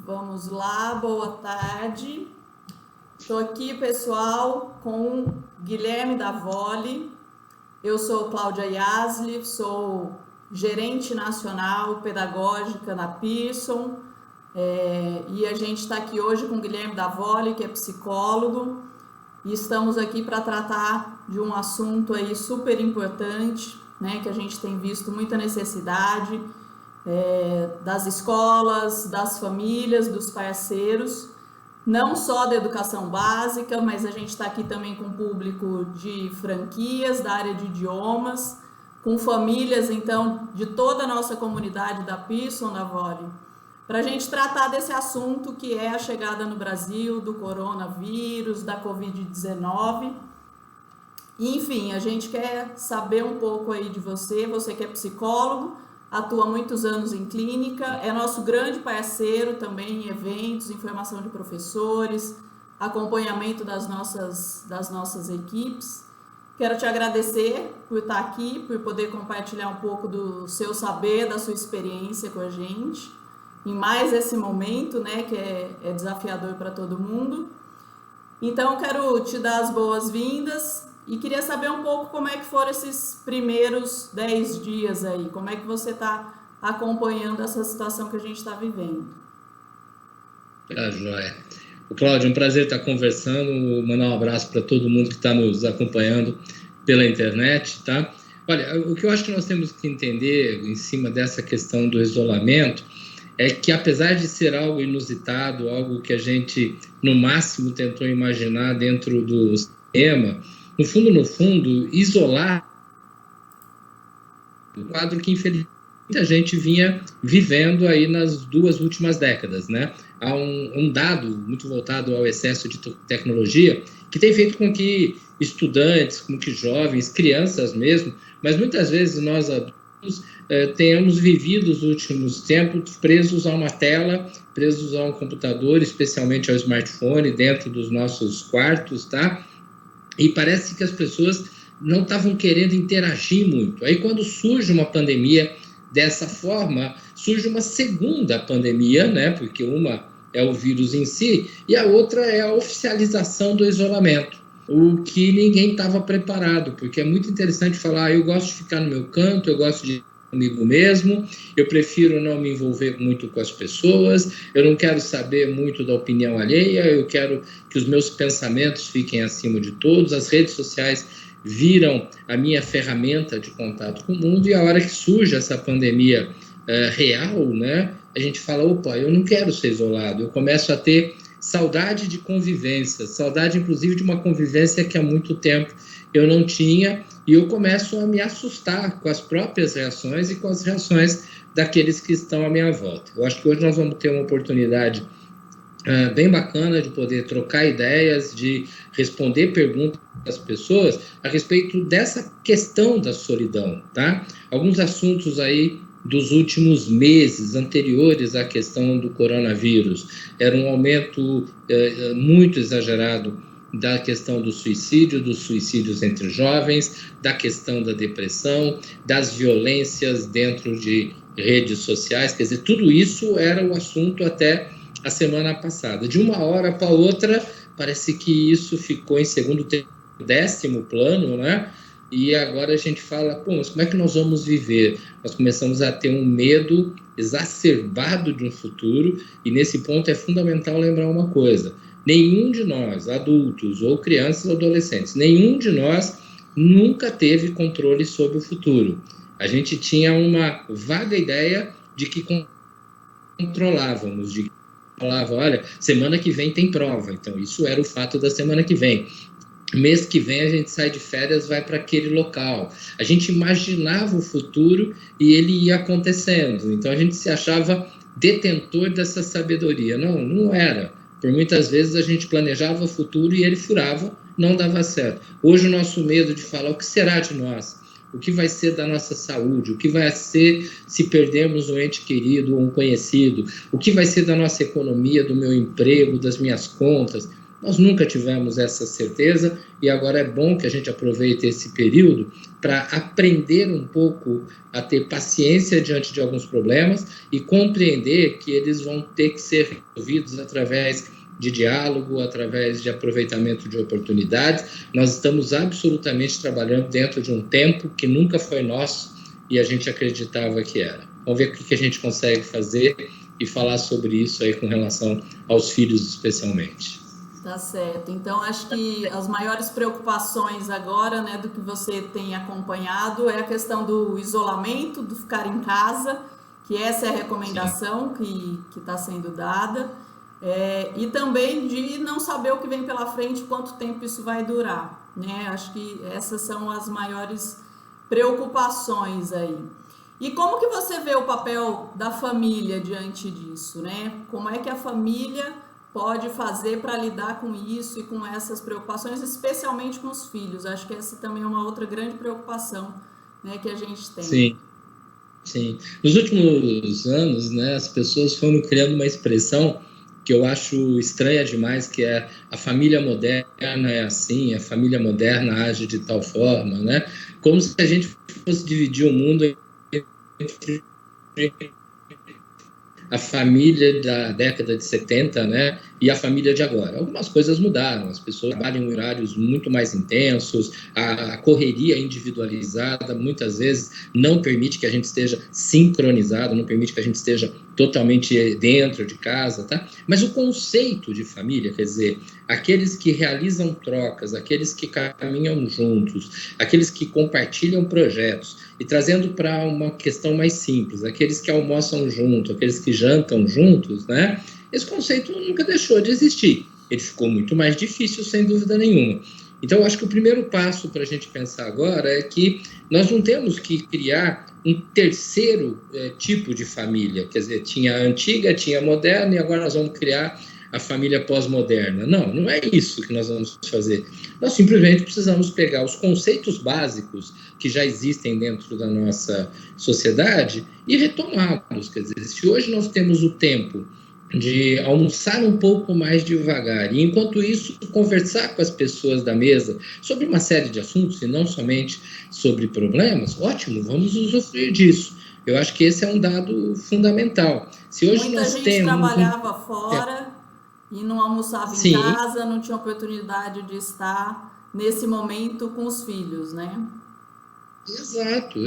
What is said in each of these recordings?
Vamos lá, boa tarde. Estou aqui, pessoal, com Guilherme Davoli. Eu sou Cláudia Yasli, sou gerente nacional pedagógica na Pearson. E a gente está aqui hoje com Guilherme Davoli, que é psicólogo, e estamos aqui para tratar de um assunto aí super importante, né, que a gente tem visto muita necessidade das escolas, das famílias, dos parceiros, não só da educação básica, mas a gente está aqui também com público de franquias, da área de idiomas, com famílias, então, de toda a nossa comunidade da Pearson, Davoli, para a gente tratar desse assunto que é a chegada no Brasil do coronavírus, da Covid-19. Enfim, a gente quer saber um pouco aí de você que é psicólogo, atua há muitos anos em clínica, é nosso grande parceiro também em eventos, em formação de professores, acompanhamento das nossas equipes. Quero te agradecer por estar aqui, por poder compartilhar um pouco do seu saber, da sua experiência com a gente, em mais esse momento, né, que é desafiador para todo mundo. Então, quero te dar as boas-vindas e queria saber um pouco como é que foram esses primeiros 10 dias aí, como é que você está acompanhando essa situação que a gente está vivendo. Joia. Cláudio, um prazer estar conversando, mandar um abraço para todo mundo que está nos acompanhando pela internet, tá? Olha, o que eu acho que nós temos que entender em cima dessa questão do isolamento é que, apesar de ser algo inusitado, algo que a gente, no máximo, tentou imaginar dentro do sistema, no fundo, isolar um quadro que, infelizmente, muita gente vinha vivendo aí nas 2 últimas décadas, né? Há um dado muito voltado ao excesso de tecnologia que tem feito com que estudantes, com que jovens, crianças mesmo, mas muitas vezes nós adultos tenhamos vivido os últimos tempos presos a uma tela, presos a um computador, especialmente ao smartphone, dentro dos nossos quartos, tá? E parece que as pessoas não estavam querendo interagir muito. Aí, quando surge uma pandemia dessa forma, surge uma segunda pandemia, né? Porque uma é o vírus em si e a outra é a oficialização do isolamento, o que ninguém estava preparado, porque é muito interessante falar, eu gosto de ficar no meu canto, eu gosto de comigo mesmo, eu prefiro não me envolver muito com as pessoas, eu não quero saber muito da opinião alheia, eu quero que os meus pensamentos fiquem acima de todos, as redes sociais viram a minha ferramenta de contato com o mundo, e a hora que surge essa pandemia real, né, a gente fala, opa, eu não quero ser isolado, eu começo a ter saudade de convivência, saudade inclusive de uma convivência que há muito tempo eu não tinha, e eu começo a me assustar com as próprias reações e com as reações daqueles que estão à minha volta. Eu acho que hoje nós vamos ter uma oportunidade bem bacana de poder trocar ideias, de responder perguntas das pessoas a respeito dessa questão da solidão, tá? Alguns assuntos aí dos últimos meses anteriores à questão do coronavírus. Era um aumento muito exagerado da questão do suicídio, dos suicídios entre jovens, da questão da depressão, das violências dentro de redes sociais, quer dizer, tudo isso era o assunto até a semana passada. De uma hora para outra, parece que isso ficou em segundo, 10º plano, né? E agora a gente fala, pô, mas como é que nós vamos viver? Nós começamos a ter um medo exacerbado de um futuro, e nesse ponto é fundamental lembrar uma coisa: nenhum de nós, adultos ou crianças ou adolescentes, nenhum de nós nunca teve controle sobre o futuro. A gente tinha uma vaga ideia de que controlávamos, de que falava, olha, semana que vem tem prova, então isso era o fato da semana que vem. Mês que vem a gente sai de férias, vai para aquele local. A gente imaginava o futuro e ele ia acontecendo. Então a gente se achava detentor dessa sabedoria. Não, não era. Por muitas vezes a gente planejava o futuro e ele furava, não dava certo. Hoje o nosso medo de falar o que será de nós, o que vai ser da nossa saúde, o que vai ser se perdermos um ente querido ou um conhecido, o que vai ser da nossa economia, do meu emprego, das minhas contas. Nós nunca tivemos essa certeza e agora é bom que a gente aproveite esse período para aprender um pouco a ter paciência diante de alguns problemas e compreender que eles vão ter que ser resolvidos através de diálogo, através de aproveitamento de oportunidades. Nós estamos absolutamente trabalhando dentro de um tempo que nunca foi nosso e a gente acreditava que era. Vamos ver o que a gente consegue fazer e falar sobre isso aí com relação aos filhos especialmente. Tá certo. Então, acho que as maiores preocupações agora, né, do que você tem acompanhado é a questão do isolamento, do ficar em casa, que essa é a recomendação que está sendo dada, e também de não saber o que vem pela frente, quanto tempo isso vai durar, né? Acho que essas são as maiores preocupações aí. E como que você vê o papel da família diante disso, né? Como é que a família pode fazer para lidar com isso e com essas preocupações, especialmente com os filhos? Acho que essa também é uma outra grande preocupação, né, que a gente tem. Sim, sim. Nos últimos anos, né, as pessoas foram criando uma expressão que eu acho estranha demais, que é a família moderna é assim, a família moderna age de tal forma, né? Como se a gente fosse dividir o mundo entre a família da década de 70, né, e a família de agora. Algumas coisas mudaram, as pessoas trabalham em horários muito mais intensos, a correria individualizada muitas vezes não permite que a gente esteja sincronizado, não permite que a gente esteja totalmente dentro de casa, tá? Mas o conceito de família, quer dizer, aqueles que realizam trocas, aqueles que caminham juntos, aqueles que compartilham projetos, e trazendo para uma questão mais simples, aqueles que almoçam junto, aqueles que jantam juntos, né? Esse conceito nunca deixou de existir. Ele ficou muito mais difícil, sem dúvida nenhuma. Então, eu acho que o primeiro passo para a gente pensar agora é que nós não temos que criar um terceiro tipo de família. Quer dizer, tinha a antiga, tinha a moderna, e agora nós vamos criar a família pós-moderna. Não, não é isso que nós vamos fazer. Nós simplesmente precisamos pegar os conceitos básicos que já existem dentro da nossa sociedade e retomá-los. Quer dizer, se hoje nós temos o tempo de almoçar um pouco mais devagar e, enquanto isso, conversar com as pessoas da mesa sobre uma série de assuntos e não somente sobre problemas, ótimo, vamos usufruir disso. Eu acho que esse é um dado fundamental. Se hoje Muita nós gente temos trabalhava fora e não almoçava Sim. em casa, não tinha oportunidade de estar nesse momento com os filhos, né? Exato.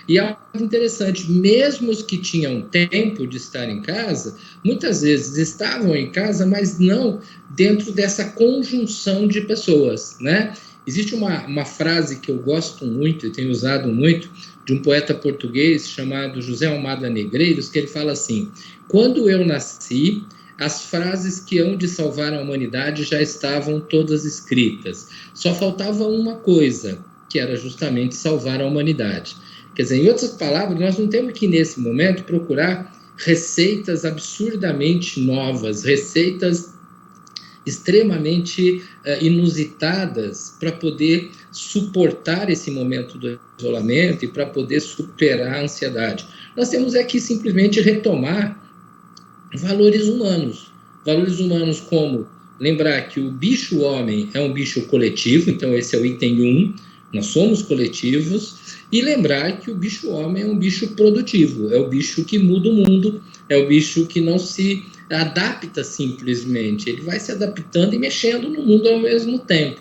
E é algo interessante, mesmo os que tinham tempo de estar em casa, muitas vezes estavam em casa, mas não dentro dessa conjunção de pessoas, né? Existe uma frase que eu gosto muito e tenho usado muito, de um poeta português chamado José Almada Negreiros, que ele fala assim: quando eu nasci, as frases que hão de salvar a humanidade já estavam todas escritas. Só faltava uma coisa, que era justamente salvar a humanidade. Quer dizer, em outras palavras, nós não temos que, nesse momento, procurar receitas absurdamente novas, receitas extremamente inusitadas para poder suportar esse momento do isolamento e para poder superar a ansiedade. Nós temos que simplesmente retomar valores humanos como lembrar que o bicho-homem é um bicho coletivo, então esse é o item 1, nós somos coletivos, e lembrar que o bicho-homem é um bicho produtivo, é o bicho que muda o mundo, é o bicho que não se adapta simplesmente, ele vai se adaptando e mexendo no mundo ao mesmo tempo.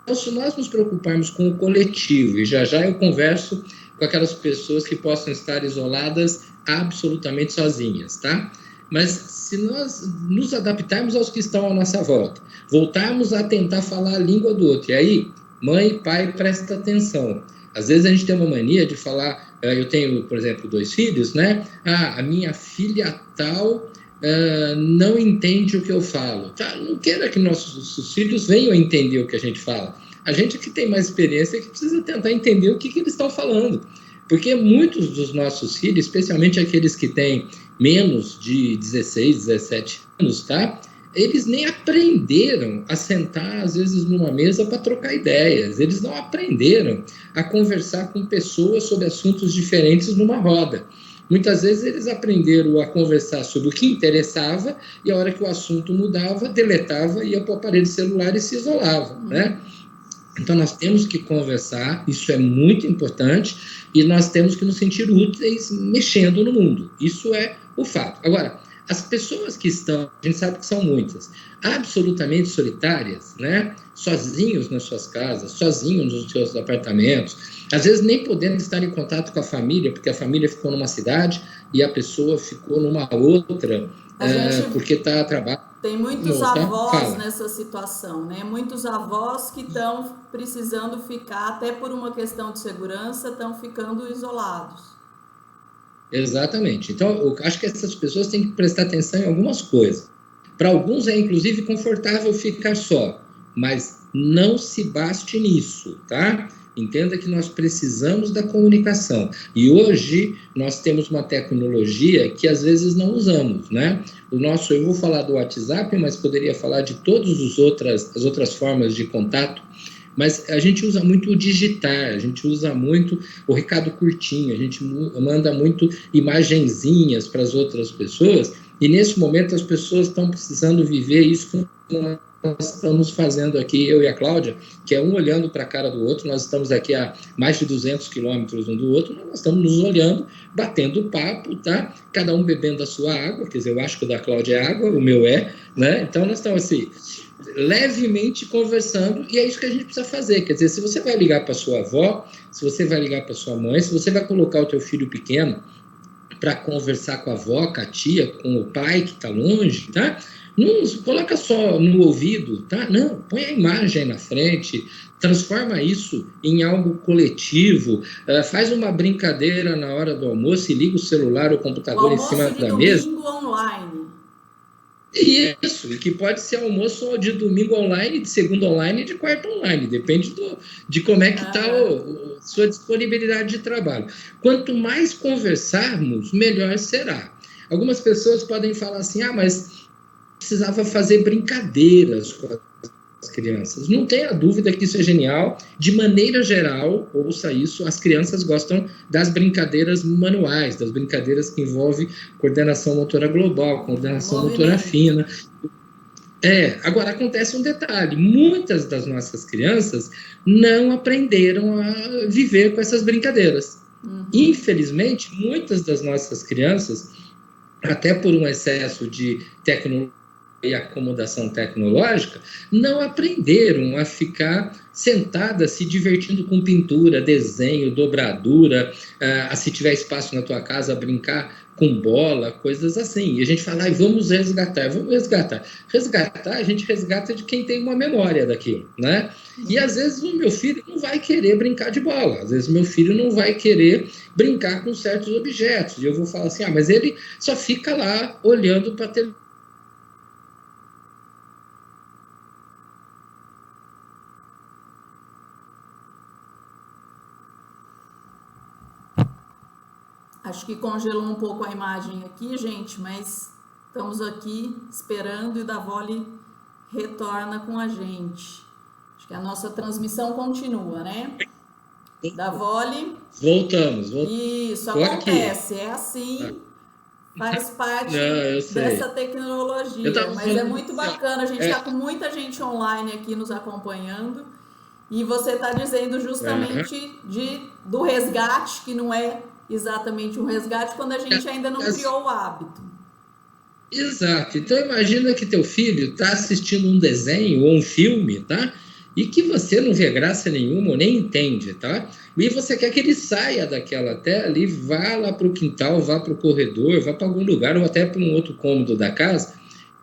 Então, se nós nos preocuparmos com o coletivo, e já eu converso com aquelas pessoas que possam estar isoladas absolutamente sozinhas, tá? Mas se nós nos adaptarmos aos que estão à nossa volta, voltarmos a tentar falar a língua do outro, e aí, mãe e pai, presta atenção. Às vezes a gente tem uma mania de falar, eu tenho, por exemplo, 2 filhos, né? A minha filha tal não entende o que eu falo. Tá? Não queira que nossos filhos venham entender o que a gente fala. A gente que tem mais experiência que precisa tentar entender o que eles estão falando. Porque muitos dos nossos filhos, especialmente aqueles que têm menos de 16, 17 anos, tá? Eles nem aprenderam a sentar, às vezes, numa mesa para trocar ideias. Eles não aprenderam a conversar com pessoas sobre assuntos diferentes numa roda. muitas vezes eles aprenderam a conversar sobre o que interessava e a hora que o assunto mudava, deletava, ia para o aparelho celular e se isolava, né? Então, nós temos que conversar, isso é muito importante, e nós temos que nos sentir úteis mexendo no mundo. Isso é o fato. Agora, as pessoas que estão, a gente sabe que são muitas, absolutamente solitárias, né? Sozinhos nas suas casas, sozinhos nos seus apartamentos, às vezes nem podendo estar em contato com a família, porque a família ficou numa cidade e a pessoa ficou numa outra, porque está a trabalho. Tem muitos avós nessa situação, né? Muitos avós que estão precisando ficar, até por uma questão de segurança, estão ficando isolados. Exatamente. Então, eu acho que essas pessoas têm que prestar atenção em algumas coisas. Para alguns é, inclusive, confortável ficar só, mas não se baste nisso, tá? Entenda que nós precisamos da comunicação. E hoje nós temos uma tecnologia que às vezes não usamos, né? Eu vou falar do WhatsApp, mas poderia falar de todas as outras formas de contato. Mas a gente usa muito o digitar, a gente usa muito o recado curtinho, a gente manda muito imagenzinhas para as outras pessoas, e nesse momento as pessoas estão precisando viver isso que nós estamos fazendo aqui, eu e a Cláudia, que é um olhando para a cara do outro. Nós estamos aqui a mais de 200 quilômetros um do outro, nós estamos nos olhando, batendo papo, tá? Cada um bebendo a sua água, quer dizer, eu acho que o da Cláudia é água, o meu é, né? Então nós estamos assim, levemente conversando, e é isso que a gente precisa fazer. Quer dizer, se você vai ligar para sua avó, se você vai ligar para sua mãe, se você vai colocar o teu filho pequeno para conversar com a avó, com a tia, com o pai que está longe, tá? Não coloca só no ouvido, tá? Não, põe a imagem aí na frente, transforma isso em algo coletivo, faz uma brincadeira na hora do almoço e liga o celular ou o computador em cima da mesa. Domingo online. Isso, e que pode ser almoço de domingo online, de segunda online e de quarta online, depende de como é que está a sua disponibilidade de trabalho. Quanto mais conversarmos, melhor será. Algumas pessoas podem falar assim, mas precisava fazer brincadeiras com as crianças. Não tenha dúvida que isso é genial. De maneira geral, ouça isso, as crianças gostam das brincadeiras manuais, das brincadeiras que envolvem coordenação motora global, coordenação motora fina. Agora acontece um detalhe, muitas das nossas crianças não aprenderam a viver com essas brincadeiras. Infelizmente, muitas das nossas crianças, até por um excesso de tecnologia e acomodação tecnológica, não aprenderam a ficar sentadas se divertindo com pintura, desenho, dobradura, se tiver espaço na tua casa, brincar com bola, coisas assim. E a gente fala, vamos resgatar. Resgatar, a gente resgata de quem tem uma memória daquilo, né? E às vezes o meu filho não vai querer brincar de bola, às vezes o meu filho não vai querer brincar com certos objetos. E eu vou falar assim, mas ele só fica lá olhando para a televisão. Acho que congelou um pouco a imagem aqui, gente, mas estamos aqui esperando e o Davoli retorna com a gente. Acho que a nossa transmissão continua, né? Davoli? Voltamos. Isso, acontece, é assim, faz parte dessa tecnologia, mas é muito bacana, a gente está com muita gente online aqui nos acompanhando, e você está dizendo justamente do resgate, que não é exatamente um resgate quando a gente ainda não criou o hábito. Exato. Então imagina que teu filho está assistindo um desenho ou um filme, tá? E que você não vê graça nenhuma ou nem entende, tá? E você quer que ele saia daquela tela e vá lá para o quintal, vá para o corredor, vá para algum lugar ou até para um outro cômodo da casa,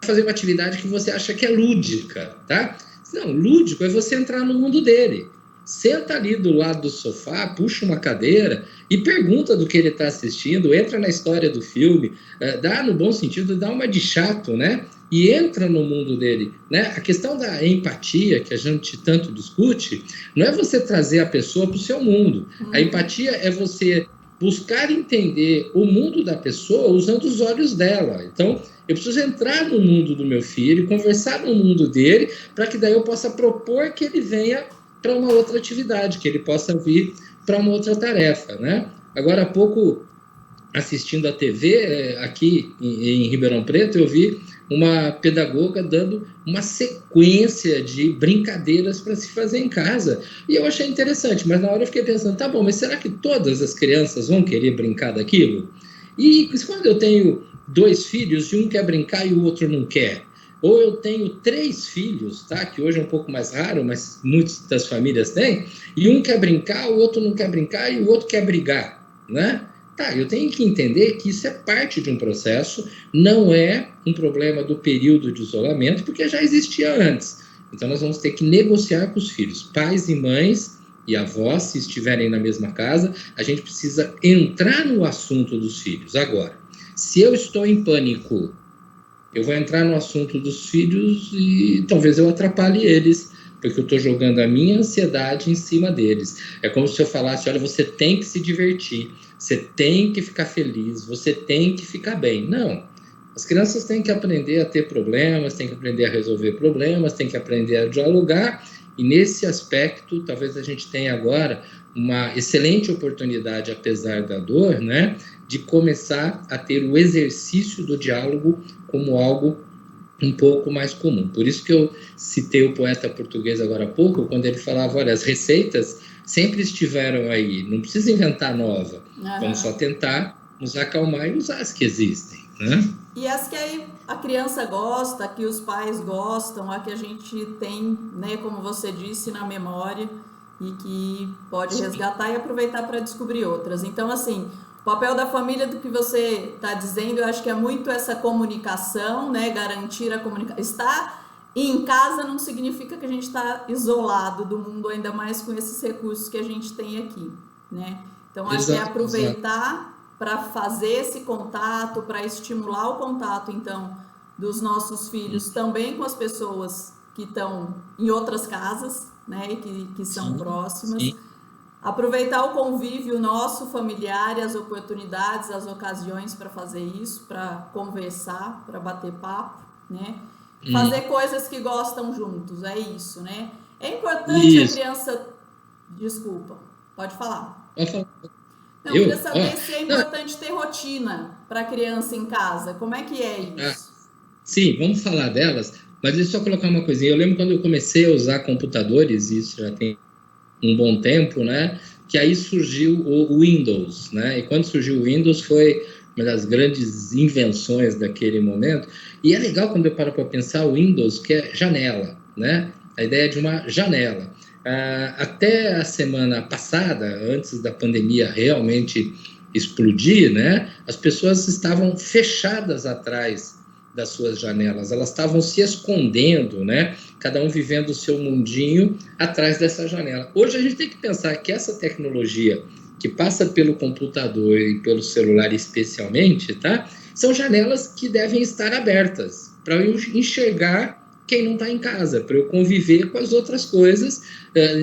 fazer uma atividade que você acha que é lúdica, tá? Não, lúdico é você entrar no mundo dele. Senta ali do lado do sofá, puxa uma cadeira e pergunta do que ele está assistindo, entra na história do filme, dá no bom sentido, dá uma de chato, né? E entra no mundo dele, né? A questão da empatia, que a gente tanto discute, não é você trazer a pessoa para o seu mundo. A empatia é você buscar entender o mundo da pessoa usando os olhos dela. Então, eu preciso entrar no mundo do meu filho, conversar no mundo dele, para que daí eu possa propor que ele venha para uma outra atividade, que ele possa vir para uma outra tarefa, né? Agora há pouco assistindo a TV, aqui em Ribeirão Preto, eu vi uma pedagoga dando uma sequência de brincadeiras para se fazer em casa. E eu achei interessante, mas na hora eu fiquei pensando, tá bom, mas será que todas as crianças vão querer brincar daquilo? E quando eu tenho 2 filhos e um quer brincar e o outro não quer, ou eu tenho 3 filhos, tá? Que hoje é um pouco mais raro, mas muitas das famílias têm, e um quer brincar, o outro não quer brincar e o outro quer brigar, né? Tá, eu tenho que entender que isso é parte de um processo, não é um problema do período de isolamento, porque já existia antes. Então, nós vamos ter que negociar com os filhos, pais e mães e avós, se estiverem na mesma casa, a gente precisa entrar no assunto dos filhos. Agora, se eu estou em pânico, eu vou entrar no assunto dos filhos e talvez eu atrapalhe eles, porque eu estou jogando a minha ansiedade em cima deles. É como se eu falasse, olha, você tem que se divertir, você tem que ficar feliz, você tem que ficar bem. Não, as crianças têm que aprender a ter problemas, têm que aprender a resolver problemas, têm que aprender a dialogar, e nesse aspecto, talvez a gente tenha agora uma excelente oportunidade, apesar da dor, né, de começar a ter o exercício do diálogo como algo um pouco mais comum. Por isso que eu citei o poeta português agora há pouco, quando ele falava, olha, as receitas sempre estiveram aí, não precisa inventar nova, vamos só tentar nos acalmar e usar as que existem, né? E as que aí a criança gosta, que os pais gostam, a que a gente tem, né, como você disse, na memória e que pode resgatar e aproveitar para descobrir outras. Então, assim, o papel da família, do que você está dizendo, eu acho que é muito essa comunicação, né, garantir a comunicação. Estar em casa não significa que a gente está isolado do mundo, ainda mais com esses recursos que a gente tem aqui, né? Então, acho que é aproveitar para fazer esse contato, para estimular o contato, então, dos nossos filhos também com as pessoas que estão em outras casas, né, e que são próximas. Sim. Aproveitar o convívio nosso, familiar, as oportunidades, as ocasiões para fazer isso, para conversar, para bater papo, né? Fazer coisas que gostam juntos, é isso, né? É importante a criança... Desculpa, pode falar. Eu queria saber se é importante ter rotina para a criança em casa. Como é que é isso? Sim, vamos falar delas, mas deixa eu só colocar uma coisinha. Eu lembro quando eu comecei a usar computadores, isso já tem um bom tempo, né? Que aí surgiu o Windows, né? E quando surgiu o Windows foi uma das grandes invenções daquele momento. E é legal quando eu paro para pensar o Windows, que é janela, né? A ideia de uma janela. Até a semana passada, antes da pandemia realmente explodir, né? As pessoas estavam fechadas atrás das suas janelas, elas estavam se escondendo, né? Cada um vivendo o seu mundinho atrás dessa janela. Hoje a gente tem que pensar que essa tecnologia que passa pelo computador e pelo celular especialmente, tá? São janelas que devem estar abertas para eu enxergar quem não está em casa, para eu conviver com as outras coisas,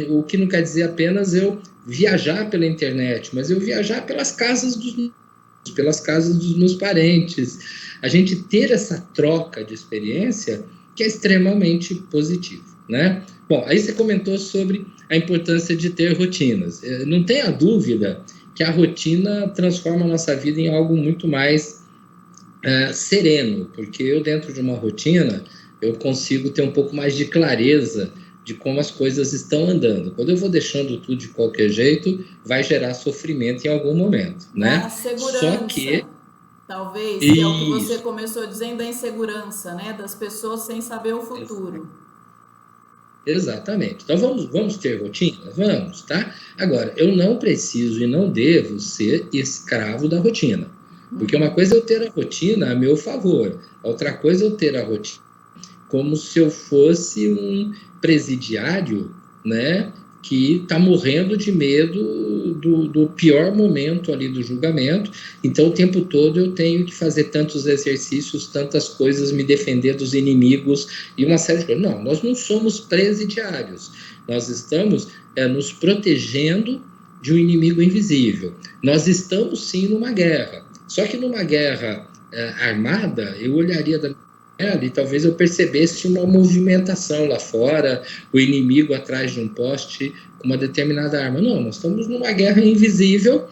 o que não quer dizer apenas eu viajar pela internet, mas eu viajar pelas casas dos meus parentes, a gente ter essa troca de experiência que é extremamente positivo, né? Bom, aí você comentou sobre a importância de ter rotinas. Não tenha dúvida que a rotina transforma a nossa vida em algo muito mais sereno, porque eu, dentro de uma rotina, eu consigo ter um pouco mais de clareza de como as coisas estão andando. Quando eu vou deixando tudo de qualquer jeito, vai gerar sofrimento em algum momento, né? A segurança, só que talvez, que é o que você começou dizendo, a insegurança, né, das pessoas sem saber o futuro. Exatamente. Então, vamos ter rotina? Vamos, tá? Agora, eu não preciso e não devo ser escravo da rotina. Porque uma coisa é eu ter a rotina a meu favor, outra coisa é eu ter a rotina como se eu fosse um presidiário, né, que está morrendo de medo do pior momento ali do julgamento. Então, o tempo todo eu tenho que fazer tantos exercícios, tantas coisas, me defender dos inimigos e uma série de coisas. Não, nós não somos presidiários. Nós estamos nos protegendo de um inimigo invisível. Nós estamos, sim, numa guerra. Só que numa guerra armada, eu olharia da e talvez eu percebesse uma movimentação lá fora, o inimigo atrás de um poste com uma determinada arma. Não, nós estamos numa guerra invisível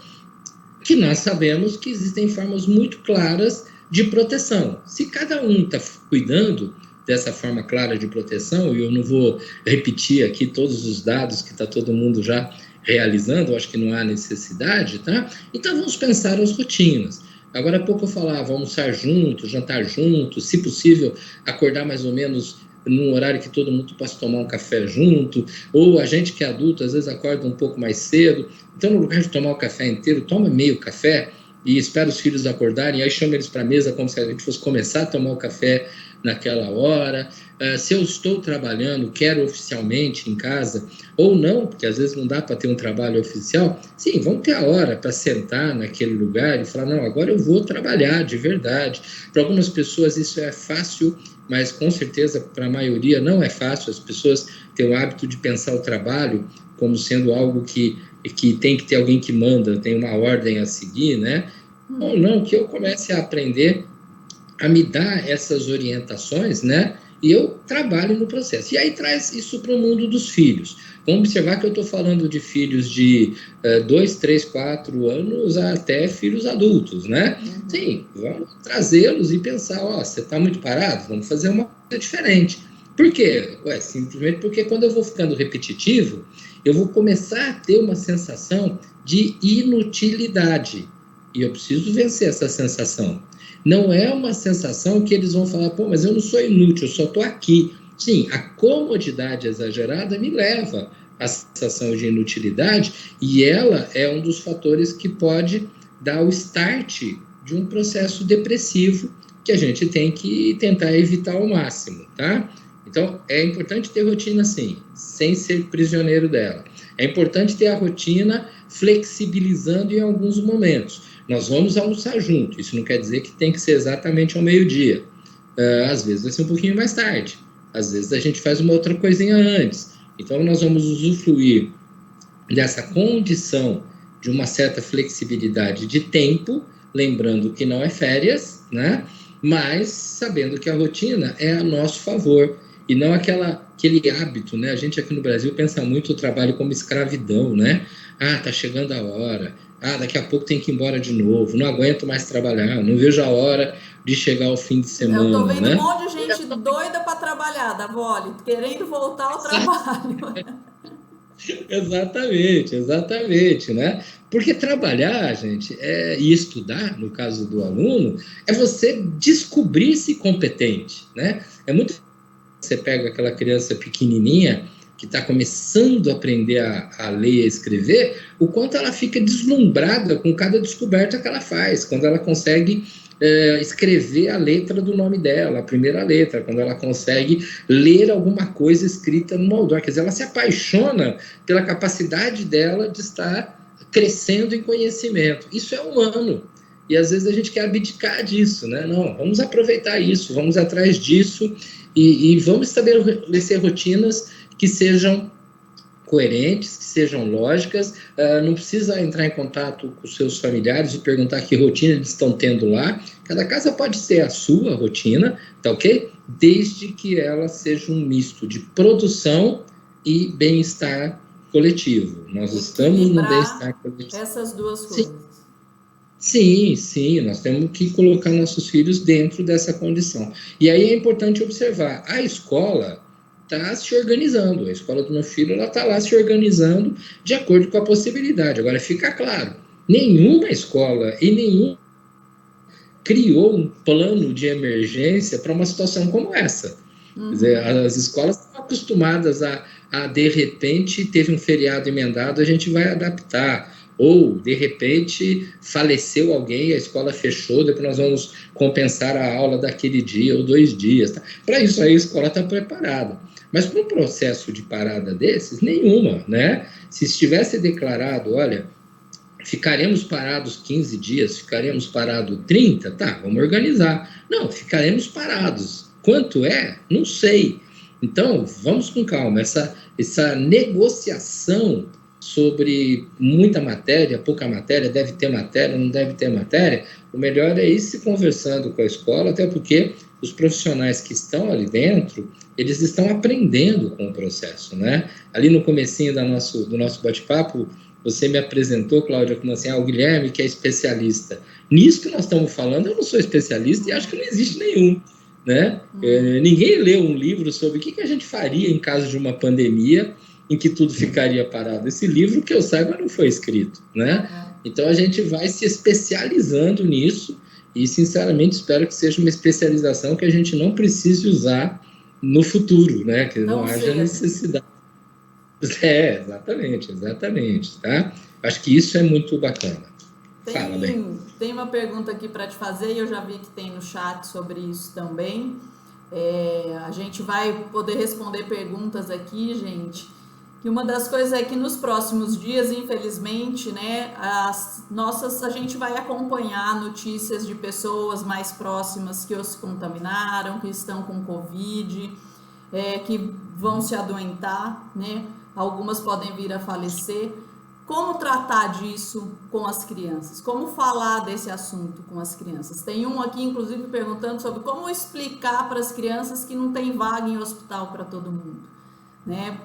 que nós sabemos que existem formas muito claras de proteção. Se cada um está cuidando dessa forma clara de proteção, e eu não vou repetir aqui todos os dados que está todo mundo já realizando, eu acho que não há necessidade, tá? Então vamos pensar as rotinas. Agora há pouco eu falava, almoçar junto, jantar junto, se possível, acordar mais ou menos num horário que todo mundo possa tomar um café junto, ou a gente que é adulto, às vezes acorda um pouco mais cedo, então no lugar de tomar o café inteiro, toma meio café e espera os filhos acordarem, aí chama eles para a mesa como se a gente fosse começar a tomar o café naquela hora. Se eu estou trabalhando, quero oficialmente em casa, ou não, porque às vezes não dá para ter um trabalho oficial, sim, vamos ter a hora para sentar naquele lugar e falar, não, agora eu vou trabalhar de verdade. Para algumas pessoas isso é fácil, mas com certeza para a maioria não é fácil. As pessoas têm o hábito de pensar o trabalho como sendo algo que tem que ter alguém que manda, tem uma ordem a seguir, né? Ou não, que eu comece a aprender a me dar essas orientações, né? E eu trabalho no processo. E aí traz isso para o mundo dos filhos. Vamos observar que eu estou falando de filhos de 2, 3, 4 anos até filhos adultos, né? Sim, vamos trazê-los e pensar, ó, você está muito parado? Vamos fazer uma coisa diferente. Por quê? Simplesmente porque quando eu vou ficando repetitivo, eu vou começar a ter uma sensação de inutilidade. E eu preciso vencer essa sensação. Não é uma sensação que eles vão falar, pô, mas eu não sou inútil, eu só estou aqui. Sim, a comodidade exagerada me leva à sensação de inutilidade e ela é um dos fatores que pode dar o start de um processo depressivo que a gente tem que tentar evitar ao máximo, tá? Então, é importante ter rotina, sim, sem ser prisioneiro dela. É importante ter a rotina flexibilizando em alguns momentos. Nós vamos almoçar junto, isso não quer dizer que tem que ser exatamente ao meio-dia. Às vezes vai ser um pouquinho mais tarde, às vezes a gente faz uma outra coisinha antes. Então, nós vamos usufruir dessa condição de uma certa flexibilidade de tempo, lembrando que não é férias, né? Mas sabendo que a rotina é a nosso favor e não aquele hábito, né? A gente aqui no Brasil pensa muito o trabalho como escravidão, né? Ah, tá chegando a hora. Ah, daqui a pouco tem que ir embora de novo. Não aguento mais trabalhar. Não vejo a hora de chegar ao fim de semana, eu tô vendo, né? Um monte de gente doida para trabalhar, Davoli, querendo voltar ao trabalho. Exatamente, né? Porque trabalhar, gente, e estudar, no caso do aluno, é você descobrir-se competente, né? É muito... Você pega aquela criança pequenininha que está começando a aprender a ler e a escrever, o quanto ela fica deslumbrada com cada descoberta que ela faz, quando ela consegue escrever a letra do nome dela, a primeira letra, quando ela consegue ler alguma coisa escrita no outdoor. Quer dizer, ela se apaixona pela capacidade dela de estar crescendo em conhecimento. Isso é humano. E às vezes a gente quer abdicar disso, né? Não, vamos aproveitar isso, vamos atrás disso e vamos estabelecer rotinas que sejam coerentes, que sejam lógicas. Não precisa entrar em contato com seus familiares e perguntar que rotina eles estão tendo lá. Cada casa pode ter a sua rotina, tá ok? Desde que ela seja um misto de produção e bem-estar coletivo. Nós estamos no bem-estar coletivo. Essas duas coisas. Sim, nós temos que colocar nossos filhos dentro dessa condição. E aí é importante observar, a escola está se organizando, a escola do meu filho está lá se organizando de acordo com a possibilidade. Agora, fica claro, nenhuma escola e nenhum criou um plano de emergência para uma situação como essa. Quer dizer, as escolas estão acostumadas a, de repente, teve um feriado emendado, a gente vai adaptar. Ou, de repente, faleceu alguém, a escola fechou, depois nós vamos compensar a aula daquele dia ou 2 dias. Tá? Para isso aí a escola está preparada. Mas para um processo de parada desses, nenhuma, né? Se estivesse declarado, olha, ficaremos parados 15 dias, ficaremos parados 30, tá, vamos organizar. Não, ficaremos parados. Quanto é? Não sei. Então, vamos com calma. Essa negociação sobre muita matéria, pouca matéria, deve ter matéria, não deve ter matéria, o melhor é ir se conversando com a escola, até porque os profissionais que estão ali dentro, eles estão aprendendo com o processo, né? Ali no comecinho do nosso bate-papo, você me apresentou, Cláudia, como assim, o Guilherme que é especialista. Nisso que nós estamos falando, eu não sou especialista e acho que não existe nenhum, né? Ninguém leu um livro sobre o que a gente faria em caso de uma pandemia em que tudo ficaria parado. Esse livro, que eu saiba, não foi escrito, né? Então, a gente vai se especializando nisso e, sinceramente, espero que seja uma especialização que a gente não precise usar no futuro, né? Que não haja necessidade. Exatamente, tá? Acho que isso é muito bacana. Fala, bem. Tem uma pergunta aqui para te fazer, e eu já vi que tem no chat sobre isso também. A gente vai poder responder perguntas aqui, gente. Que uma das coisas é que nos próximos dias, infelizmente, né, a gente vai acompanhar notícias de pessoas mais próximas que ou se contaminaram, que estão com Covid, que vão se adoentar, né? Algumas podem vir a falecer. Como tratar disso com as crianças? Como falar desse assunto com as crianças? Tem um aqui, inclusive, perguntando sobre como explicar para as crianças que não tem vaga em hospital para todo mundo. Né?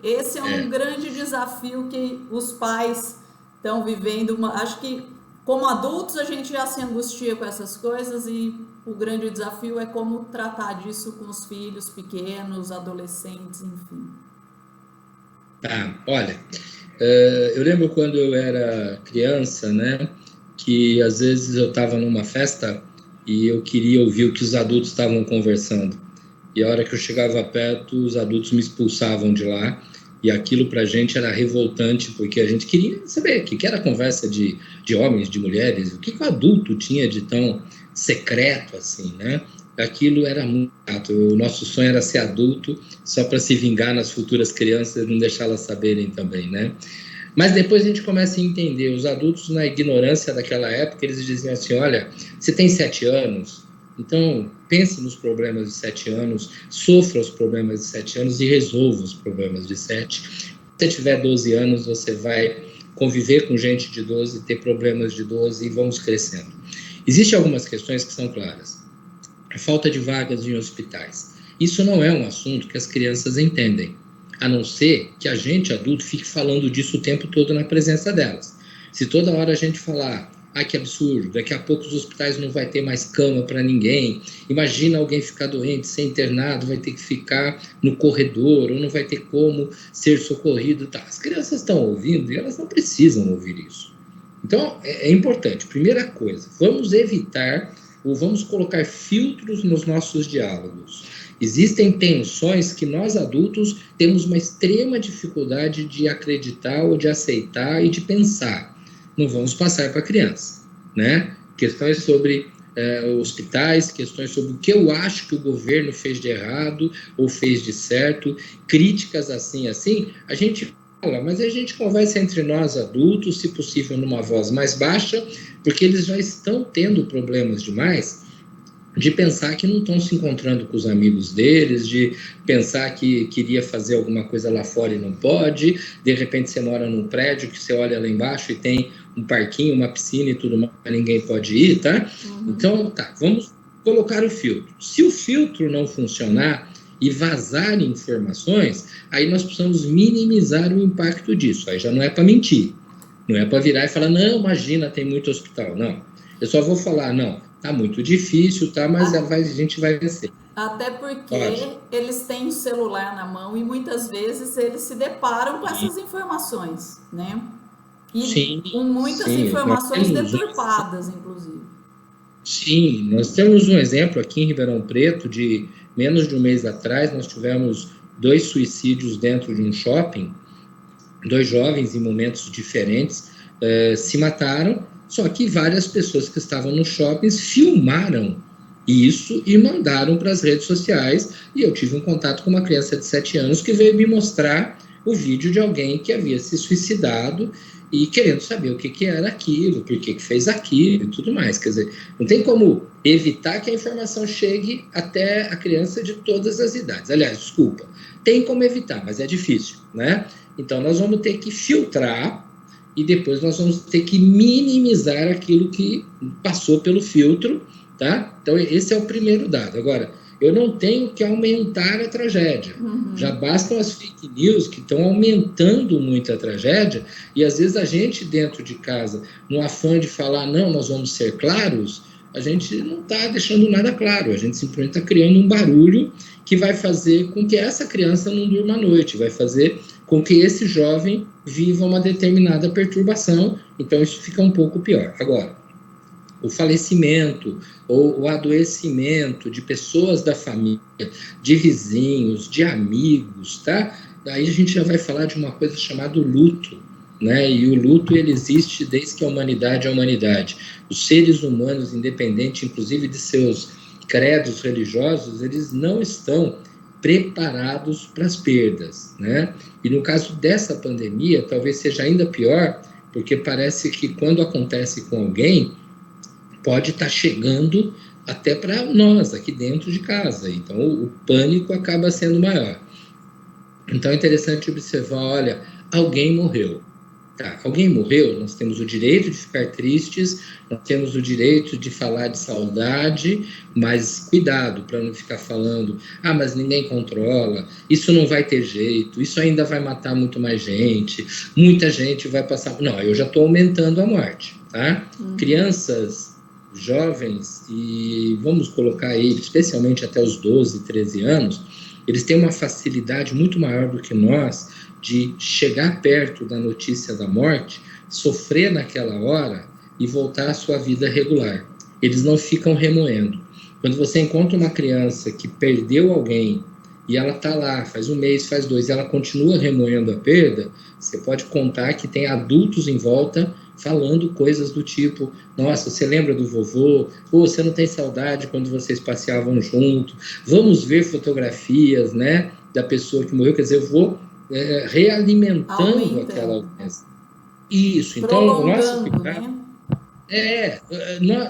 Esse é um grande desafio que os pais estão vivendo. Acho que, como adultos, a gente já se angustia com essas coisas e o grande desafio é como tratar disso com os filhos pequenos, adolescentes, enfim. Tá, olha, eu lembro quando eu era criança, né, que às vezes eu estava numa festa e eu queria ouvir o que os adultos estavam conversando. E a hora que eu chegava perto, os adultos me expulsavam de lá. E aquilo pra gente era revoltante, porque a gente queria saber o que era a conversa de homens, de mulheres, o que o adulto tinha de tão secreto assim, né? Aquilo era muito chato. O nosso sonho era ser adulto, só para se vingar nas futuras crianças e não deixá-las saberem também, né? Mas depois a gente começa a entender, os adultos, na ignorância daquela época, eles diziam assim, olha, você tem 7 anos, então pense nos problemas de 7 anos, sofra os problemas de 7 anos e resolva os problemas de 7. Se você tiver 12 anos, você vai conviver com gente de 12, ter problemas de 12 e vamos crescendo. Existem algumas questões que são claras. A falta de vagas em hospitais. Isso não é um assunto que as crianças entendem, a não ser que a gente, adulto, fique falando disso o tempo todo na presença delas. Se toda hora a gente falar, que absurdo, daqui a pouco os hospitais não vai ter mais cama para ninguém, imagina alguém ficar doente, ser internado, vai ter que ficar no corredor, ou não vai ter como ser socorrido. Tá. As crianças estão ouvindo e elas não precisam ouvir isso. Então, é importante. Primeira coisa, vamos evitar ou vamos colocar filtros nos nossos diálogos. Existem tensões que nós adultos temos uma extrema dificuldade de acreditar ou de aceitar e de pensar. Não vamos passar para a criança, né? Questões sobre hospitais, questões sobre o que eu acho que o governo fez de errado ou fez de certo, críticas assim, a gente fala, mas a gente conversa entre nós adultos, se possível numa voz mais baixa, porque eles já estão tendo problemas demais de pensar que não estão se encontrando com os amigos deles, de pensar que queria fazer alguma coisa lá fora e não pode, de repente você mora num prédio que você olha lá embaixo e tem um parquinho, uma piscina e tudo mais, ninguém pode ir, tá? Então, vamos colocar o filtro. Se o filtro não funcionar e vazar informações, aí nós precisamos minimizar o impacto disso. Aí já não é para mentir, não é para virar e falar, não, imagina, tem muito hospital. Não, eu só vou falar, não, tá muito difícil, tá, mas a gente vai vencer. Até porque eles têm o celular na mão e muitas vezes eles se deparam com essas informações, né? E com muitas informações deturpadas, inclusive. Sim, nós temos um exemplo aqui em Ribeirão Preto, de menos de um mês atrás, nós tivemos 2 suicídios dentro de um shopping, 2 jovens em momentos diferentes se mataram, só que várias pessoas que estavam nos shoppings filmaram isso e mandaram para as redes sociais, e eu tive um contato com uma criança de 7 anos que veio me mostrar o vídeo de alguém que havia se suicidado e querendo saber o que era aquilo, por que fez aquilo e tudo mais. Quer dizer, não tem como evitar que a informação chegue até a criança de todas as idades. Aliás, desculpa, tem como evitar, mas é difícil, né? Então, nós vamos ter que filtrar e depois nós vamos ter que minimizar aquilo que passou pelo filtro, tá? Então, esse é o primeiro dado. Agora, eu não tenho que aumentar a tragédia. Já bastam as fake news que estão aumentando muito a tragédia, e às vezes a gente dentro de casa, no afã de falar, não, nós vamos ser claros, a gente não está deixando nada claro, a gente simplesmente está criando um barulho que vai fazer com que essa criança não durma à noite, vai fazer com que esse jovem viva uma determinada perturbação, então isso fica um pouco pior. Agora, o falecimento ou o adoecimento de pessoas da família, de vizinhos, de amigos, tá? Aí a gente já vai falar de uma coisa chamada luto, né? E o luto, ele existe desde que a humanidade é a humanidade. Os seres humanos, independente, inclusive de seus credos religiosos, eles não estão preparados para as perdas, né? E no caso dessa pandemia, talvez seja ainda pior, porque parece que quando acontece com alguém, pode estar chegando até para nós, aqui dentro de casa. Então, o pânico acaba sendo maior. Então, é interessante observar, olha, alguém morreu. Tá, alguém morreu, nós temos o direito de ficar tristes, nós temos o direito de falar de saudade, mas cuidado para não ficar falando, mas ninguém controla, isso não vai ter jeito, isso ainda vai matar muito mais gente, muita gente vai passar... Não, eu já estou aumentando a morte, tá? Crianças, jovens, e vamos colocar aí, especialmente até os 12, 13 anos, eles têm uma facilidade muito maior do que nós de chegar perto da notícia da morte, sofrer naquela hora e voltar à sua vida regular. Eles não ficam remoendo. Quando você encontra uma criança que perdeu alguém e ela está lá, faz um mês, faz 2, e ela continua remoendo a perda, você pode contar que tem adultos em volta falando coisas do tipo, nossa, você lembra do vovô? Ou você não tem saudade quando vocês passeavam junto? Vamos ver fotografias, né, da pessoa que morreu. Quer dizer, eu vou realimentando aquela doença. Isso, então o nosso cuidado...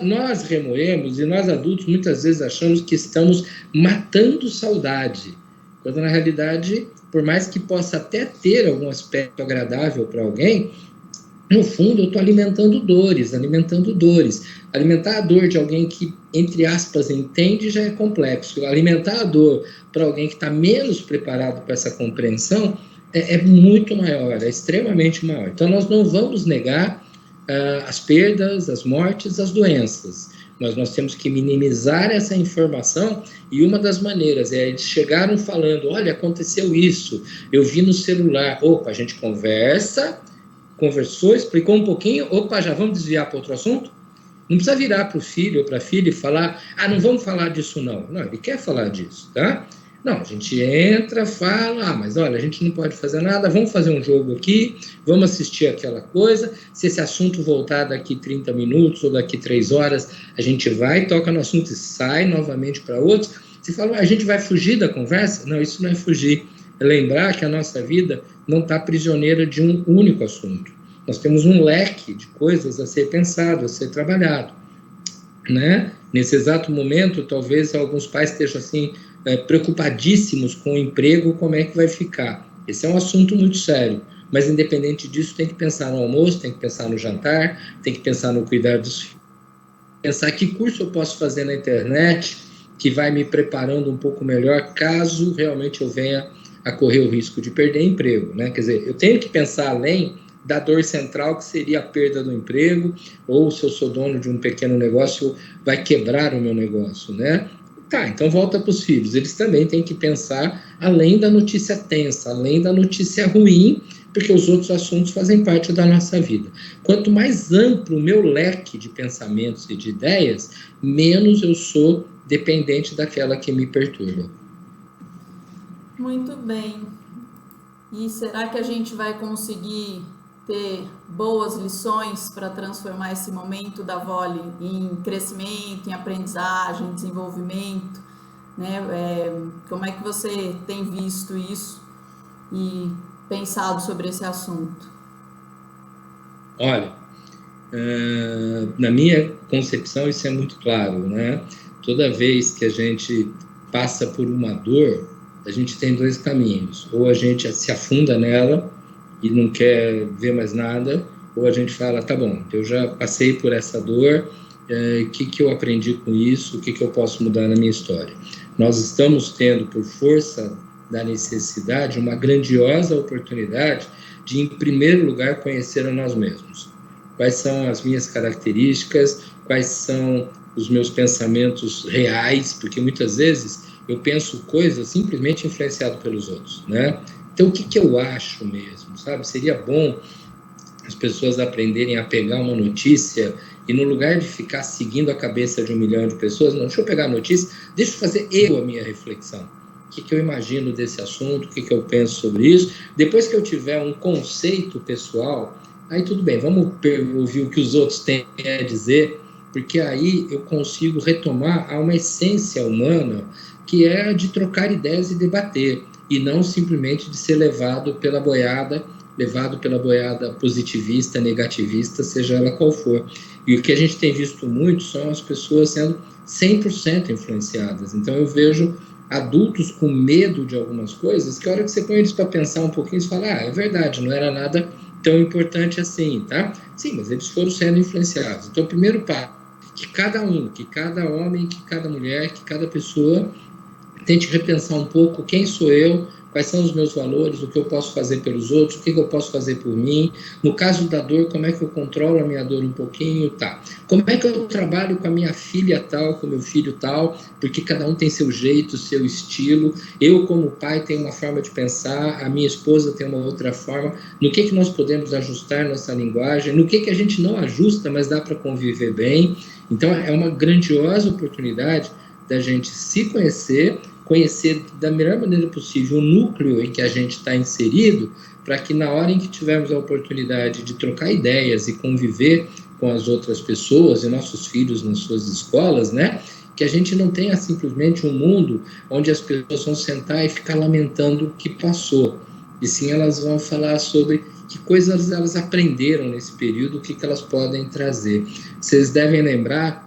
Nós remoemos, e nós adultos muitas vezes achamos que estamos matando saudade, quando na realidade, por mais que possa até ter algum aspecto agradável para alguém, no fundo eu estou alimentando dores. Alimentar a dor de alguém que, entre aspas, entende já é complexo. Alimentar a dor para alguém que está menos preparado para essa compreensão é muito maior, é extremamente maior. Então nós não vamos negar as perdas, as mortes, as doenças. Mas nós temos que minimizar essa informação, e uma das maneiras eles chegaram falando, olha, aconteceu isso, eu vi no celular. Opa, a gente conversou, explicou um pouquinho, opa, já vamos desviar para outro assunto? Não precisa virar para o filho ou para a filha e falar, não vamos falar disso não. Não, ele quer falar disso, tá? Não, a gente entra, fala, mas olha, a gente não pode fazer nada, vamos fazer um jogo aqui, vamos assistir aquela coisa, se esse assunto voltar daqui 30 minutos ou daqui 3 horas, a gente vai, toca no assunto e sai novamente para outros. Você fala, a gente vai fugir da conversa? Não, isso não é fugir. É lembrar que a nossa vida não está prisioneira de um único assunto. Nós temos um leque de coisas a ser pensado, a ser trabalhado, né? Nesse exato momento, talvez alguns pais estejam assim, preocupadíssimos com o emprego, como é que vai ficar. Esse é um assunto muito sério, mas independente disso, tem que pensar no almoço, tem que pensar no jantar, tem que pensar no cuidar dos filhos, pensar que curso eu posso fazer na internet, que vai me preparando um pouco melhor, caso realmente eu venha a correr o risco de perder emprego, né? Quer dizer, eu tenho que pensar além da dor central, que seria a perda do emprego, ou se eu sou dono de um pequeno negócio, vai quebrar o meu negócio, né? Tá, então volta para os filhos. Eles também têm que pensar além da notícia tensa, além da notícia ruim, porque os outros assuntos fazem parte da nossa vida. Quanto mais amplo o meu leque de pensamentos e de ideias, menos eu sou dependente daquela que me perturba. Muito bem. E será que a gente vai conseguir ter boas lições para transformar esse momento da VOLI em crescimento, em aprendizagem, desenvolvimento, né? Como é que você tem visto isso e pensado sobre esse assunto? Olha, na minha concepção isso é muito claro, né? Toda vez que a gente passa por uma dor, a gente tem 2 caminhos. Ou a gente se afunda nela e não quer ver mais nada, ou a gente fala, tá bom, eu já passei por essa dor, o que eu aprendi com isso, o que eu posso mudar na minha história. nós estamos tendo, por força da necessidade, uma grandiosa oportunidade de, em primeiro lugar, conhecer a nós mesmos. Quais são as minhas características, quais são os meus pensamentos reais, porque muitas vezes eu penso coisas simplesmente influenciado pelos outros, né? Então, o que eu acho mesmo, sabe? Seria bom as pessoas aprenderem a pegar uma notícia e, no lugar de ficar seguindo a cabeça de 1 milhão de pessoas, não, deixa eu pegar a notícia, deixa eu fazer eu a minha reflexão. O que eu imagino desse assunto, o que eu penso sobre isso. Depois que eu tiver um conceito pessoal, aí tudo bem, vamos ouvir o que os outros têm a dizer, porque aí eu consigo retomar a uma essência humana, que é a de trocar ideias e debater, e não simplesmente de ser levado pela boiada positivista, negativista, seja ela qual for. E o que a gente tem visto muito são as pessoas sendo 100% influenciadas. Então eu vejo adultos com medo de algumas coisas, que a hora que você põe eles para pensar um pouquinho, você fala, é verdade, não era nada tão importante assim, tá? Sim, mas eles foram sendo influenciados. Então, o primeiro passo, que cada homem, que cada mulher, que cada pessoa tente repensar um pouco quem sou eu, quais são os meus valores, o que eu posso fazer pelos outros, o que eu posso fazer por mim. No caso da dor, como é que eu controlo a minha dor um pouquinho, tá? Como é que eu trabalho com a minha filha tal, com o meu filho tal, porque cada um tem seu jeito, seu estilo. Eu, como pai, tenho uma forma de pensar, a minha esposa tem uma outra forma. No que nós podemos ajustar nossa linguagem, no que a gente não ajusta, mas dá para conviver bem. Então, é uma grandiosa oportunidade da gente se conhecer da melhor maneira possível o núcleo em que a gente está inserido, para que na hora em que tivermos a oportunidade de trocar ideias e conviver com as outras pessoas e nossos filhos nas suas escolas, né, que a gente não tenha simplesmente um mundo onde as pessoas vão sentar e ficar lamentando o que passou, e sim elas vão falar sobre que coisas elas aprenderam nesse período, o que elas podem trazer. Vocês devem lembrar,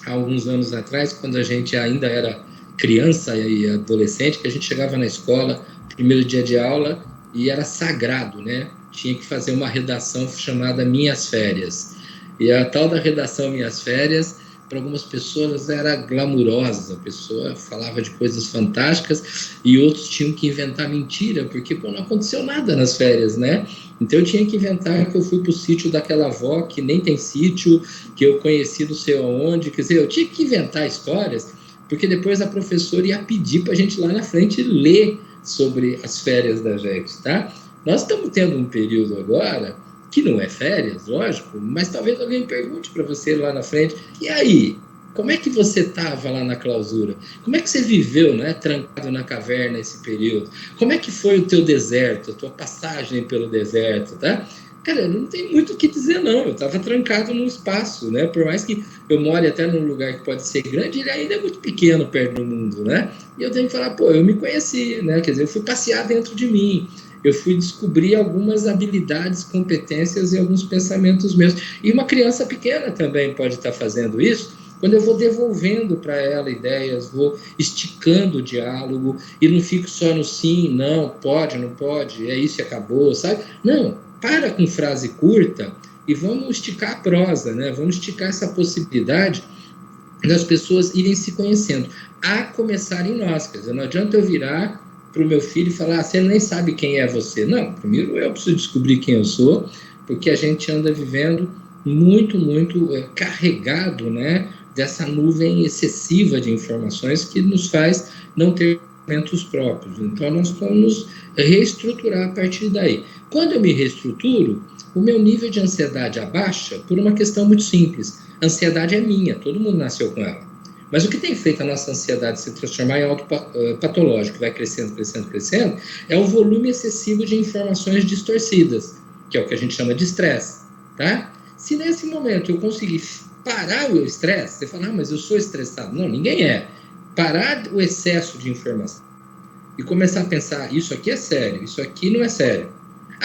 há alguns anos atrás, quando a gente ainda era criança e adolescente, que a gente chegava na escola, primeiro dia de aula, e era sagrado, né? Tinha que fazer uma redação chamada Minhas Férias. E a tal da redação Minhas Férias, para algumas pessoas era glamurosa, a pessoa falava de coisas fantásticas e outros tinham que inventar mentira, porque não aconteceu nada nas férias, né? Então eu tinha que inventar que eu fui para o sítio daquela avó que nem tem sítio, que eu conheci não sei aonde, quer dizer, eu tinha que inventar histórias, porque depois a professora ia pedir para a gente lá na frente ler sobre as férias da gente, tá? Nós estamos tendo um período agora, que não é férias, lógico, mas talvez alguém pergunte para você lá na frente, e aí, como é que você estava lá na clausura? Como é que você viveu, né, trancado na caverna esse período? Como é que foi o teu deserto, a tua passagem pelo deserto, tá? Cara, não tem muito o que dizer, não. Eu estava trancado num espaço, né? Por mais que eu more até num lugar que pode ser grande, ele ainda é muito pequeno perto do mundo, né? E eu tenho que falar, eu me conheci, né? Quer dizer, eu fui passear dentro de mim. Eu fui descobrir algumas habilidades, competências e alguns pensamentos meus. E uma criança pequena também pode estar fazendo isso, quando eu vou devolvendo para ela ideias, vou esticando o diálogo e não fico só no sim, não, pode, não pode, é isso e acabou, sabe? Não, para com frase curta e vamos esticar a prosa, né? Vamos esticar essa possibilidade das pessoas irem se conhecendo, a começar em nós. Quer dizer, não adianta eu virar para o meu filho e falar, você nem sabe quem é você. Não, primeiro eu preciso descobrir quem eu sou, porque a gente anda vivendo muito carregado, né, dessa nuvem excessiva de informações que nos faz não ter pensamentos próprios. Então, nós vamos reestruturar a partir daí. Quando eu me reestruturo, o meu nível de ansiedade abaixa por uma questão muito simples. A ansiedade é minha, todo mundo nasceu com ela. Mas o que tem feito a nossa ansiedade se transformar em algo patológico, vai crescendo, é o volume excessivo de informações distorcidas, que é o que a gente chama de estresse, tá? Se nesse momento eu conseguir parar o estresse, você fala, mas eu sou estressado. Não, ninguém é. Parar o excesso de informação e começar a pensar, isso aqui é sério, isso aqui não é sério.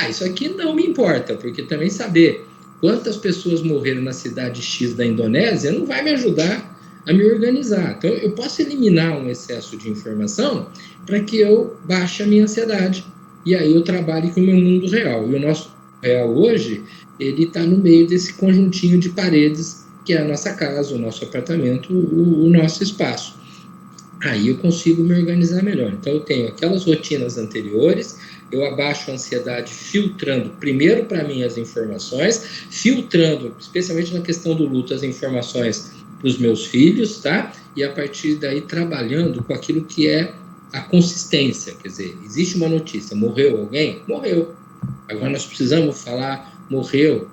Isso aqui não me importa, porque também saber quantas pessoas morreram na cidade X da Indonésia não vai me ajudar a me organizar. Então, eu posso eliminar um excesso de informação para que eu baixe a minha ansiedade. E aí eu trabalhe com o meu mundo real. E o nosso real hoje, ele está no meio desse conjuntinho de paredes, que é a nossa casa, o nosso apartamento, o nosso espaço. aí eu consigo me organizar melhor. Então, eu tenho aquelas rotinas anteriores, eu abaixo a ansiedade filtrando, primeiro para mim, as informações, filtrando, especialmente na questão do luto, as informações para os meus filhos, tá? E a partir daí trabalhando com aquilo que é a consistência, quer dizer, existe uma notícia, morreu alguém? Morreu. Agora nós precisamos falar, morreu,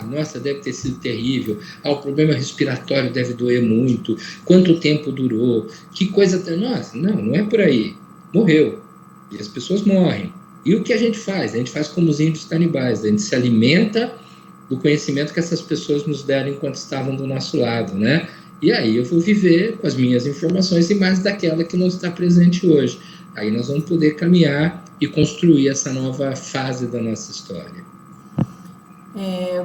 nossa, deve ter sido terrível, o problema respiratório deve doer muito, quanto tempo durou, que coisa, nossa, não é por aí, morreu, e as pessoas morrem. E o que a gente faz? A gente faz como os índios canibais, a gente se alimenta do conhecimento que essas pessoas nos deram enquanto estavam do nosso lado, né? E aí eu vou viver com as minhas informações e mais daquela que não está presente hoje. Aí nós vamos poder caminhar e construir essa nova fase da nossa história.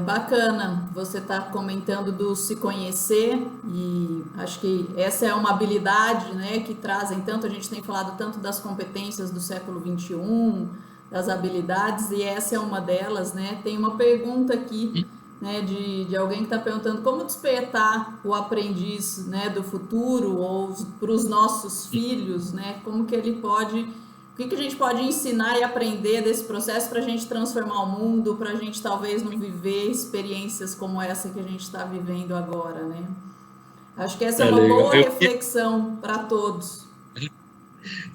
Bacana, você está comentando do se conhecer, e acho que essa é uma habilidade, né, que trazem tanto, a gente tem falado tanto das competências do século XXI, das habilidades, e essa é uma delas, né? Tem uma pergunta aqui, né, de alguém que está perguntando como despertar o aprendiz, né, do futuro, ou para os nossos filhos, né, como que ele pode, o que a gente pode ensinar e aprender desse processo para a gente transformar o mundo, para a gente talvez não viver experiências como essa que a gente está vivendo agora, né? Acho que essa é uma boa reflexão para todos.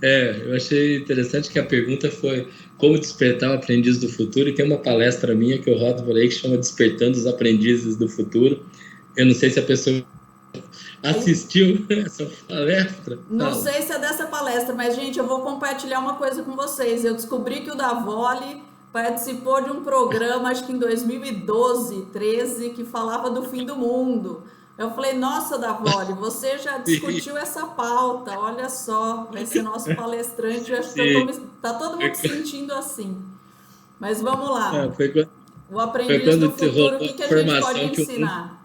Eu achei interessante que a pergunta foi como despertar o aprendiz do futuro, e tem uma palestra minha que eu rodo por aí que chama Despertando os Aprendizes do Futuro. Eu não sei se a pessoa assistiu essa palestra. Não sei se é dessa palestra, mas, gente, eu vou compartilhar uma coisa com vocês. Eu descobri que o Davoli participou de um programa, acho que em 2012, 13, que falava do fim do mundo. Eu falei, nossa, Davoli, você já discutiu essa pauta, olha só, vai ser nosso palestrante, eu acho que tá todo mundo sentindo assim. Mas vamos lá. O aprendiz do futuro, o que a gente pode ensinar?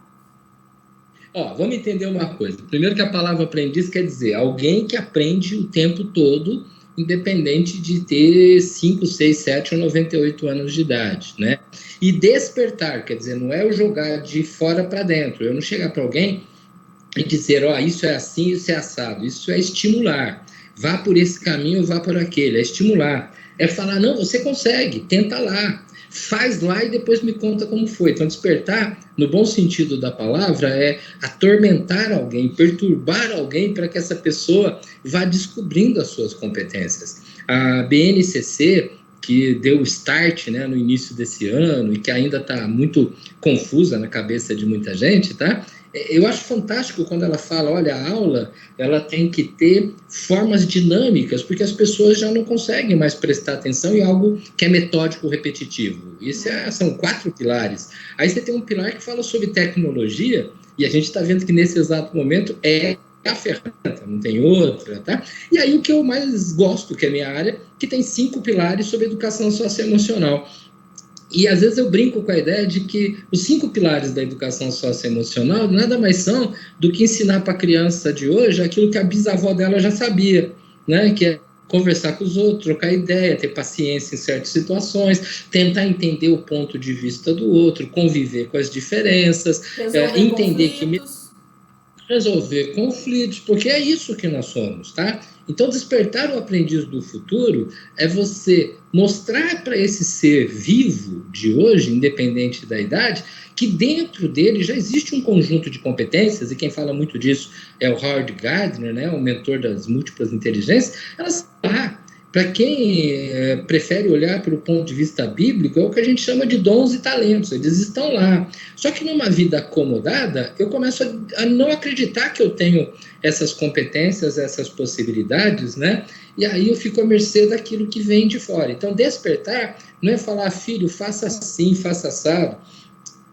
Vamos entender uma coisa. Primeiro que a palavra aprendiz quer dizer alguém que aprende o tempo todo, independente de ter 5, 6, 7 ou 98 anos de idade, né? E despertar, quer dizer, não é eu jogar de fora para dentro, eu não chegar para alguém e dizer, isso é assim, isso é assado, isso é estimular, vá por esse caminho, vá por aquele, é estimular, é falar, não, você consegue, tenta lá, faz lá e depois me conta como foi. Então, despertar, no bom sentido da palavra, é atormentar alguém, perturbar alguém para que essa pessoa vá descobrindo as suas competências. A BNCC, que deu o start, né, no início desse ano e que ainda está muito confusa na cabeça de muita gente, tá? Eu acho fantástico quando ela fala, olha, a aula ela tem que ter formas dinâmicas, porque as pessoas já não conseguem mais prestar atenção em algo que é metódico, repetitivo. Isso são 4 pilares. Aí você tem um pilar que fala sobre tecnologia, e a gente está vendo que nesse exato momento é a ferramenta, não tem outra, tá? E aí o que eu mais gosto, que é a minha área, que tem 5 pilares sobre educação socioemocional. E às vezes eu brinco com a ideia de que os 5 pilares da educação socioemocional nada mais são do que ensinar para a criança de hoje aquilo que a bisavó dela já sabia, né? Que é conversar com os outros, trocar ideia, ter paciência em certas situações, tentar entender o ponto de vista do outro, conviver com as diferenças, entender que resolver conflitos, porque é isso que nós somos, tá? Então, despertar o aprendiz do futuro é você mostrar para esse ser vivo de hoje, independente da idade, que dentro dele já existe um conjunto de competências, e quem fala muito disso é o Howard Gardner, né, o mentor das múltiplas inteligências. Elas para quem prefere olhar pelo ponto de vista bíblico, é o que a gente chama de dons e talentos, eles estão lá. Só que numa vida acomodada, eu começo a não acreditar que eu tenho essas competências, essas possibilidades, né? E aí eu fico à mercê daquilo que vem de fora. Então, despertar não é falar, filho, faça assim, faça assado,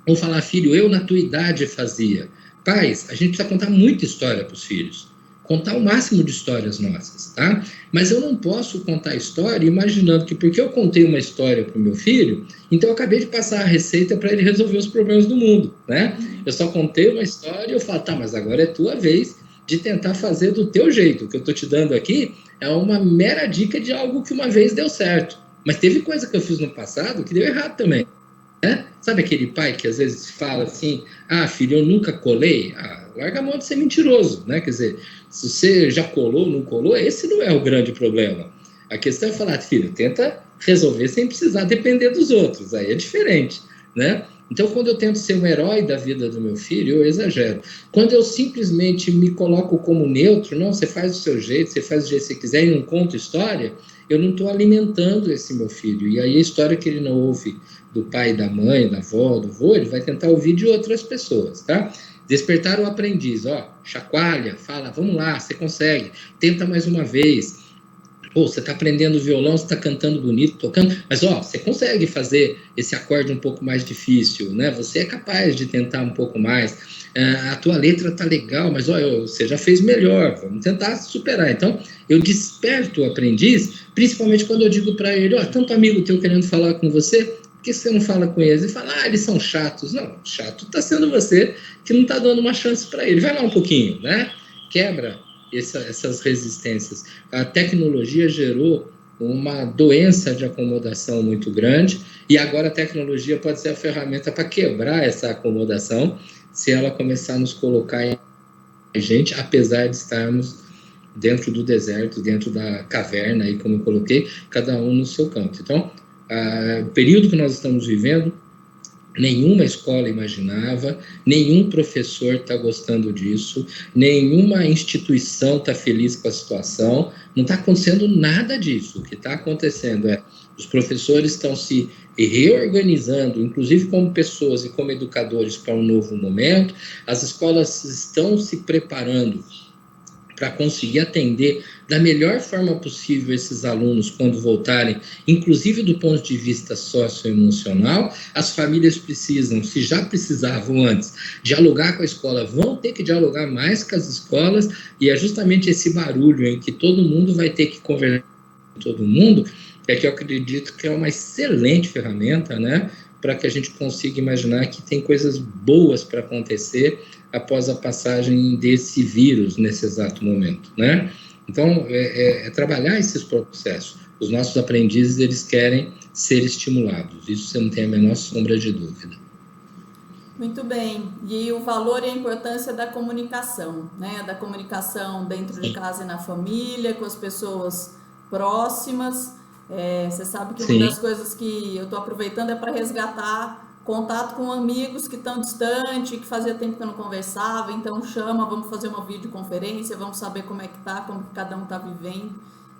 ou falar, filho, eu na tua idade fazia. Pais, a gente precisa contar muita história para os filhos. Contar o máximo de histórias nossas, tá? Mas eu não posso contar a história imaginando que porque eu contei uma história para o meu filho, então eu acabei de passar a receita para ele resolver os problemas do mundo, né? Eu só contei uma história e eu falo, tá, mas agora é tua vez de tentar fazer do teu jeito. O que eu estou te dando aqui é uma mera dica de algo que uma vez deu certo. Mas teve coisa que eu fiz no passado que deu errado também. né? Sabe aquele pai que às vezes fala assim, filho, eu nunca colei? Larga a mão de ser mentiroso, né? Quer dizer, se você já colou, não colou, esse não é o grande problema. A questão é falar, filho, tenta resolver sem precisar depender dos outros, aí é diferente, né? Então, quando eu tento ser um herói da vida do meu filho, eu exagero. Quando eu simplesmente me coloco como neutro, não, você faz do seu jeito, você faz do jeito que você quiser e não conta história, eu não estou alimentando esse meu filho. E aí a história que ele não ouve do pai, da mãe, da avó, do avô, ele vai tentar ouvir de outras pessoas, tá? Despertar o aprendiz, chacoalha, fala, vamos lá, você consegue, tenta mais uma vez. Pô, você está aprendendo violão, você está cantando bonito, tocando, mas você consegue fazer esse acorde um pouco mais difícil, né? Você é capaz de tentar um pouco mais. A tua letra tá legal, mas você já fez melhor, vamos tentar superar. Então, eu desperto o aprendiz, principalmente quando eu digo para ele, tanto amigo teu querendo falar com você, por que você não fala com eles? Ele fala, eles são chatos. Não, chato está sendo você que não está dando uma chance para ele. Vai lá um pouquinho, né? Quebra essas resistências. A tecnologia gerou uma doença de acomodação muito grande e agora a tecnologia pode ser a ferramenta para quebrar essa acomodação se ela começar a nos colocar em gente, apesar de estarmos dentro do deserto, dentro da caverna, aí, como eu coloquei, cada um no seu canto. Então, o período que nós estamos vivendo, nenhuma escola imaginava, nenhum professor está gostando disso, nenhuma instituição está feliz com a situação, não está acontecendo nada disso. O que está acontecendo os professores estão se reorganizando, inclusive como pessoas e como educadores para um novo momento, as escolas estão se preparando para conseguir atender da melhor forma possível esses alunos quando voltarem, inclusive do ponto de vista socioemocional. As famílias precisam, se já precisavam antes, dialogar com a escola, vão ter que dialogar mais com as escolas, e é justamente esse barulho em que todo mundo vai ter que conversar com todo mundo, que eu acredito que é uma excelente ferramenta, né, para que a gente consiga imaginar que tem coisas boas para acontecer após a passagem desse vírus nesse exato momento, né? Então, é trabalhar esses processos. Os nossos aprendizes, eles querem ser estimulados. Isso você não tem a menor sombra de dúvida. Muito bem. E o valor e a importância da comunicação, né? Da comunicação dentro de casa e na família, com as pessoas próximas. Você sabe que uma das coisas que eu estou aproveitando é para resgatar contato com amigos que estão distantes, que fazia tempo que eu não conversava, então chama, vamos fazer uma videoconferência, vamos saber como é que tá, como que cada um está vivendo.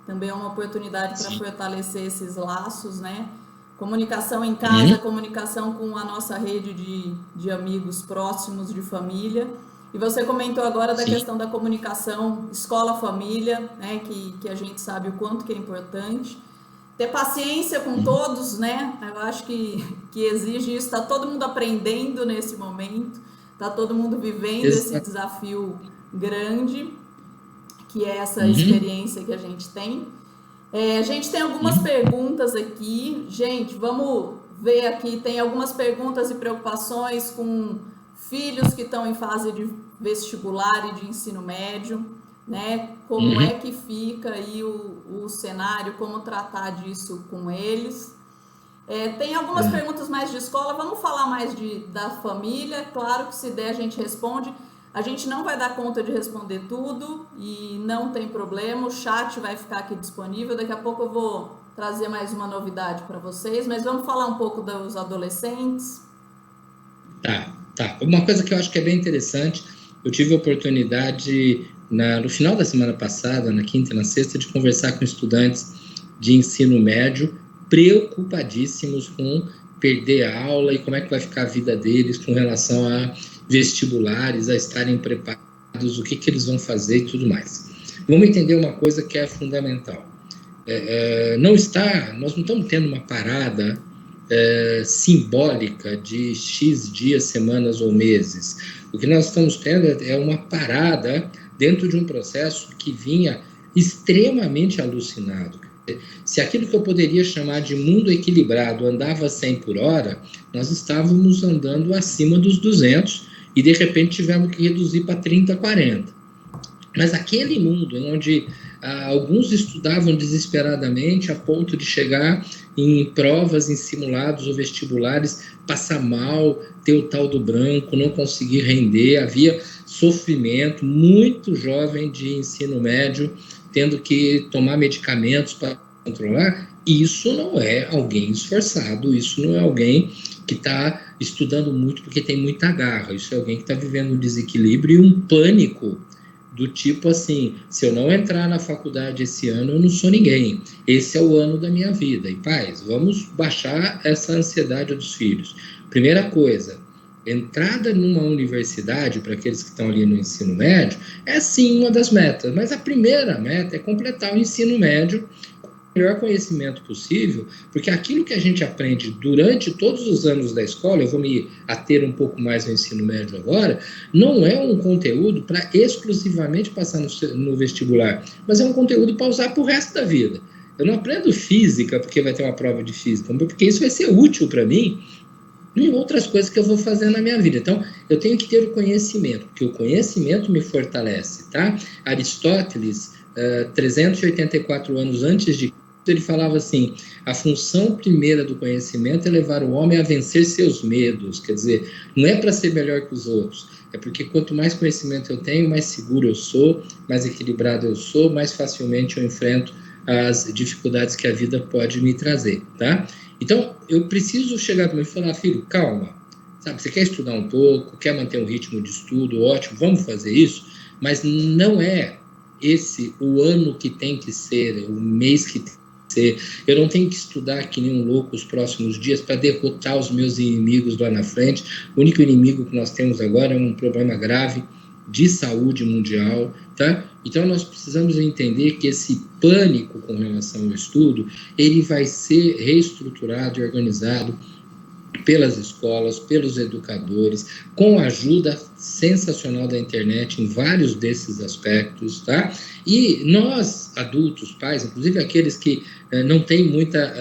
Também é uma oportunidade para fortalecer esses laços, né? Comunicação em casa, comunicação com a nossa rede de amigos próximos, de família. E você comentou agora da questão da comunicação escola-família, né? Que a gente sabe o quanto que é importante. Ter paciência com todos, né? Eu acho que exige isso. Está todo mundo aprendendo nesse momento, está todo mundo vivendo esse desafio grande, que é essa experiência que a gente tem. A gente tem algumas perguntas aqui. Gente, vamos ver aqui. Tem algumas perguntas e preocupações com filhos que estão em fase de vestibular e de ensino médio, né? Como é que fica aí o cenário, como tratar disso com eles. Tem algumas perguntas mais de escola, vamos falar mais da família. Claro que se der a gente responde. A gente não vai dar conta de responder tudo e não tem problema, o chat vai ficar aqui disponível. Daqui a pouco eu vou trazer mais uma novidade para vocês, mas vamos falar um pouco dos adolescentes. Tá. Uma coisa que eu acho que é bem interessante, eu tive a oportunidade no final da semana passada, na quinta e na sexta, de conversar com estudantes de ensino médio preocupadíssimos com perder a aula e como é que vai ficar a vida deles com relação a vestibulares, a estarem preparados, o que eles vão fazer e tudo mais. Vamos entender uma coisa que é fundamental. Nós não estamos tendo uma parada simbólica de X dias, semanas ou meses. O que nós estamos tendo é uma parada dentro de um processo que vinha extremamente alucinado. Se aquilo que eu poderia chamar de mundo equilibrado andava 100 por hora, nós estávamos andando acima dos 200 e de repente tivemos que reduzir para 30, 40. Mas aquele mundo onde Alguns estudavam desesperadamente a ponto de chegar em provas, em simulados ou vestibulares, passar mal, ter o tal do branco, não conseguir render. Havia sofrimento, muito jovem de ensino médio tendo que tomar medicamentos para controlar. Isso não é alguém esforçado, isso não é alguém que está estudando muito porque tem muita garra. Isso é alguém que está vivendo um desequilíbrio e um pânico do tipo assim, se eu não entrar na faculdade esse ano, eu não sou ninguém. Esse é o ano da minha vida. E pais, vamos baixar essa ansiedade dos filhos. Primeira coisa, entrada numa universidade, para aqueles que estão ali no ensino médio, é sim uma das metas, mas a primeira meta é completar o ensino médio melhor conhecimento possível, porque aquilo que a gente aprende durante todos os anos da escola, eu vou me ater um pouco mais no ensino médio agora, não é um conteúdo para exclusivamente passar no vestibular, mas é um conteúdo para usar para o resto da vida. Eu não aprendo física porque vai ter uma prova de física, porque isso vai ser útil para mim em outras coisas que eu vou fazer na minha vida. Então, eu tenho que ter o conhecimento, porque o conhecimento me fortalece, tá? Aristóteles, 384 anos antes de ele falava assim, a função primeira do conhecimento é levar o homem a vencer seus medos, quer dizer, não é para ser melhor que os outros, é porque quanto mais conhecimento eu tenho, mais seguro eu sou, mais equilibrado eu sou, mais facilmente eu enfrento as dificuldades que a vida pode me trazer, tá? Então, eu preciso chegar para mim e falar, filho, calma, sabe, você quer estudar um pouco, quer manter um ritmo de estudo, ótimo, vamos fazer isso, mas não é esse o ano que tem que ser, o mês que tem ser. Eu não tenho que estudar que nem um louco os próximos dias para derrotar os meus inimigos lá na frente. O único inimigo que nós temos agora é um problema grave de saúde mundial, tá? Então nós precisamos entender que esse pânico com relação ao estudo, ele vai ser reestruturado e organizado pelas escolas, pelos educadores, com a ajuda sensacional da internet em vários desses aspectos, tá? E nós, adultos, pais, inclusive aqueles que não têm muita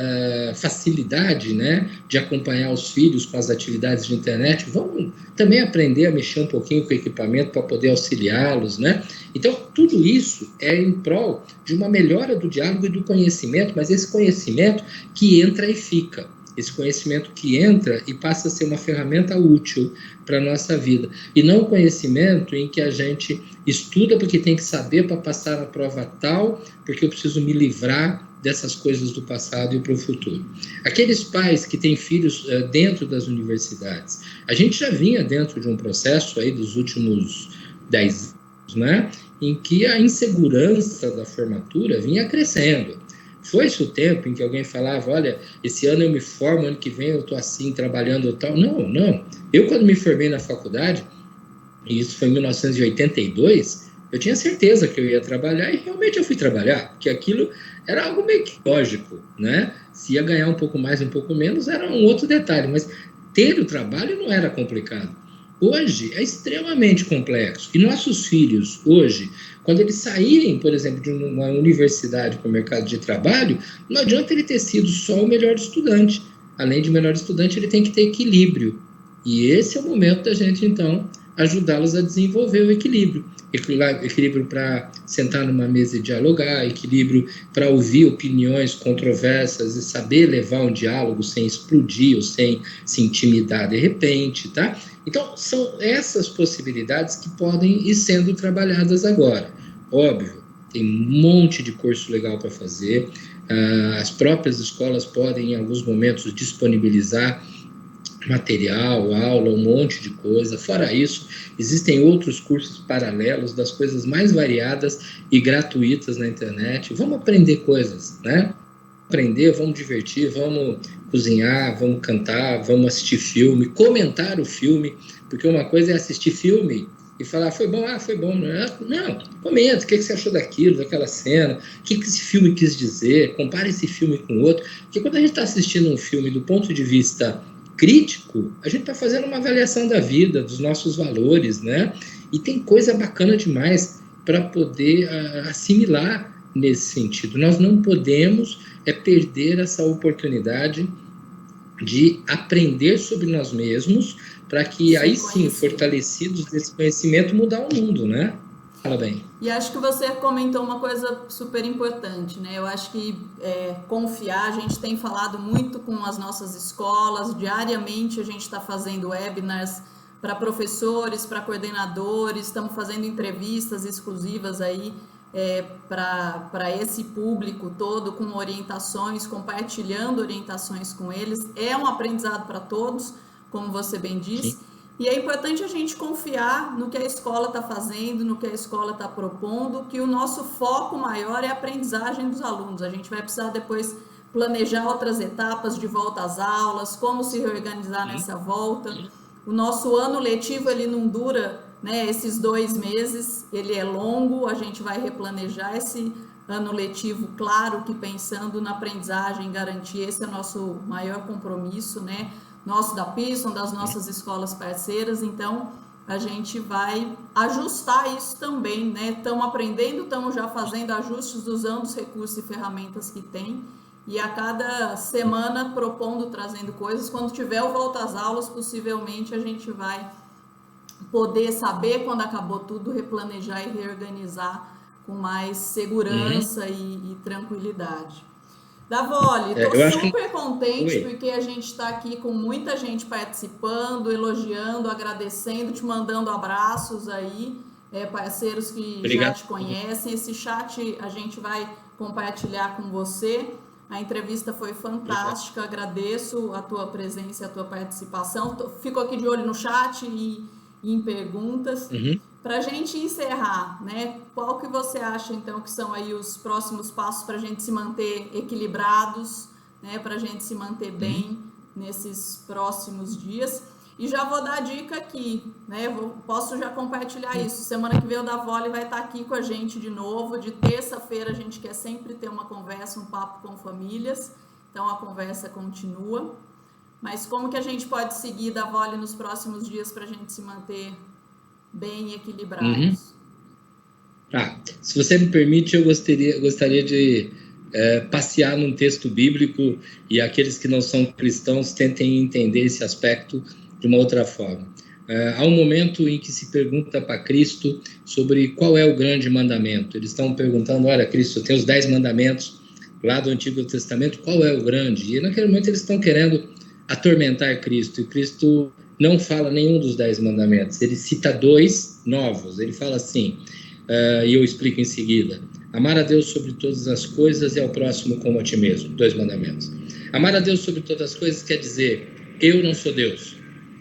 facilidade, né, de acompanhar os filhos com as atividades de internet, vamos também aprender a mexer um pouquinho com o equipamento para poder auxiliá-los, né? Então, tudo isso é em prol de uma melhora do diálogo e do conhecimento, mas esse conhecimento que entra e fica. Esse conhecimento que entra e passa a ser uma ferramenta útil para a nossa vida. E não o conhecimento em que a gente estuda porque tem que saber para passar a prova tal, porque eu preciso me livrar dessas coisas do passado e para o futuro. Aqueles pais que têm filhos dentro das universidades, a gente já vinha dentro de um processo aí dos últimos 10 anos, né, em que a insegurança da formatura vinha crescendo. Foi-se o tempo em que alguém falava, olha, esse ano eu me formo, ano que vem eu estou assim, trabalhando e tal. Não. Eu, quando me formei na faculdade, e isso foi em 1982, eu tinha certeza que eu ia trabalhar e realmente eu fui trabalhar, porque aquilo era algo meio que lógico, né? Se ia ganhar um pouco mais, um pouco menos, era um outro detalhe, mas ter o trabalho não era complicado. Hoje é extremamente complexo. E nossos filhos, hoje, quando eles saírem, por exemplo, de uma universidade para o mercado de trabalho, não adianta ele ter sido só o melhor estudante. Além de melhor estudante, ele tem que ter equilíbrio. E esse é o momento da gente, então, ajudá-los a desenvolver o equilíbrio. Equilíbrio para sentar numa mesa e dialogar, equilíbrio para ouvir opiniões controversas e saber levar um diálogo sem explodir ou sem se intimidar de repente, tá? Então, são essas possibilidades que podem ir sendo trabalhadas agora. Óbvio, tem um monte de curso legal para fazer, as próprias escolas podem, em alguns momentos, disponibilizar material, aula, um monte de coisa. Fora isso, existem outros cursos paralelos das coisas mais variadas e gratuitas na internet. Vamos aprender coisas, né? Aprender, vamos divertir, vamos cozinhar, vamos cantar, vamos assistir filme, comentar o filme, porque uma coisa é assistir filme e falar, foi bom, foi bom. Não, comenta, o que você achou daquilo, daquela cena, o que esse filme quis dizer, compare esse filme com outro, porque quando a gente está assistindo um filme do ponto de vista crítico, a gente está fazendo uma avaliação da vida, dos nossos valores, né? E tem coisa bacana demais para poder assimilar nesse sentido. Nós não podemos perder essa oportunidade de aprender sobre nós mesmos, para que aí sim, fortalecidos desse conhecimento, mudar o mundo, né? Fala bem. E acho que você comentou uma coisa super importante, né? Eu acho que confiar, a gente tem falado muito com as nossas escolas, diariamente a gente está fazendo webinars para professores, para coordenadores, estamos fazendo entrevistas exclusivas aí para esse público todo, com orientações, compartilhando orientações com eles. É um aprendizado para todos, como você bem disse. Sim. E é importante a gente confiar no que a escola está fazendo, no que a escola está propondo, que o nosso foco maior é a aprendizagem dos alunos. A gente vai precisar depois planejar outras etapas de volta às aulas, como se reorganizar nessa volta. O nosso ano letivo, ele não dura, né, esses 2 meses, ele é longo, a gente vai replanejar esse ano letivo, claro que pensando na aprendizagem, garantir, esse é o nosso maior compromisso, né? Nosso da Pearson, das nossas escolas parceiras, então a gente vai ajustar isso também, né? Estamos aprendendo, estamos já fazendo ajustes, usando os recursos e ferramentas que tem, e a cada semana propondo, trazendo coisas. Quando tiver o volta às aulas, possivelmente a gente vai poder saber, quando acabou tudo, replanejar e reorganizar com mais segurança e tranquilidade. Davoli, estou super contente porque a gente está aqui com muita gente participando, elogiando, agradecendo, te mandando abraços aí, parceiros que já te conhecem. Esse chat a gente vai compartilhar com você. A entrevista foi fantástica, agradeço a tua presença e a tua participação. Fico aqui de olho no chat e em perguntas. Para a gente encerrar, né? Qual que você acha, então, que são aí os próximos passos para a gente se manter equilibrados, né? Para a gente se manter bem nesses próximos dias? E já vou dar a dica aqui, né? Posso já compartilhar isso. Semana que vem o Davoli vai estar aqui com a gente de novo. De terça-feira a gente quer sempre ter uma conversa, um papo com famílias. Então a conversa continua. Mas como que a gente pode seguir Davoli nos próximos dias para a gente se manter bem equilibrados? Se você me permite, eu gostaria de passear num texto bíblico, e aqueles que não são cristãos tentem entender esse aspecto de uma outra forma. Há um momento em que se pergunta para Cristo sobre qual é o grande mandamento. Eles estão perguntando: olha, Cristo, tem os 10 mandamentos lá do Antigo Testamento, qual é o grande? E naquele momento eles estão querendo atormentar Cristo, e Cristo não fala nenhum dos 10 mandamentos, ele cita 2 novos. Ele fala assim, e eu explico em seguida: amar a Deus sobre todas as coisas e ao próximo como a ti mesmo. 2 mandamentos. Amar a Deus sobre todas as coisas quer dizer: eu não sou Deus,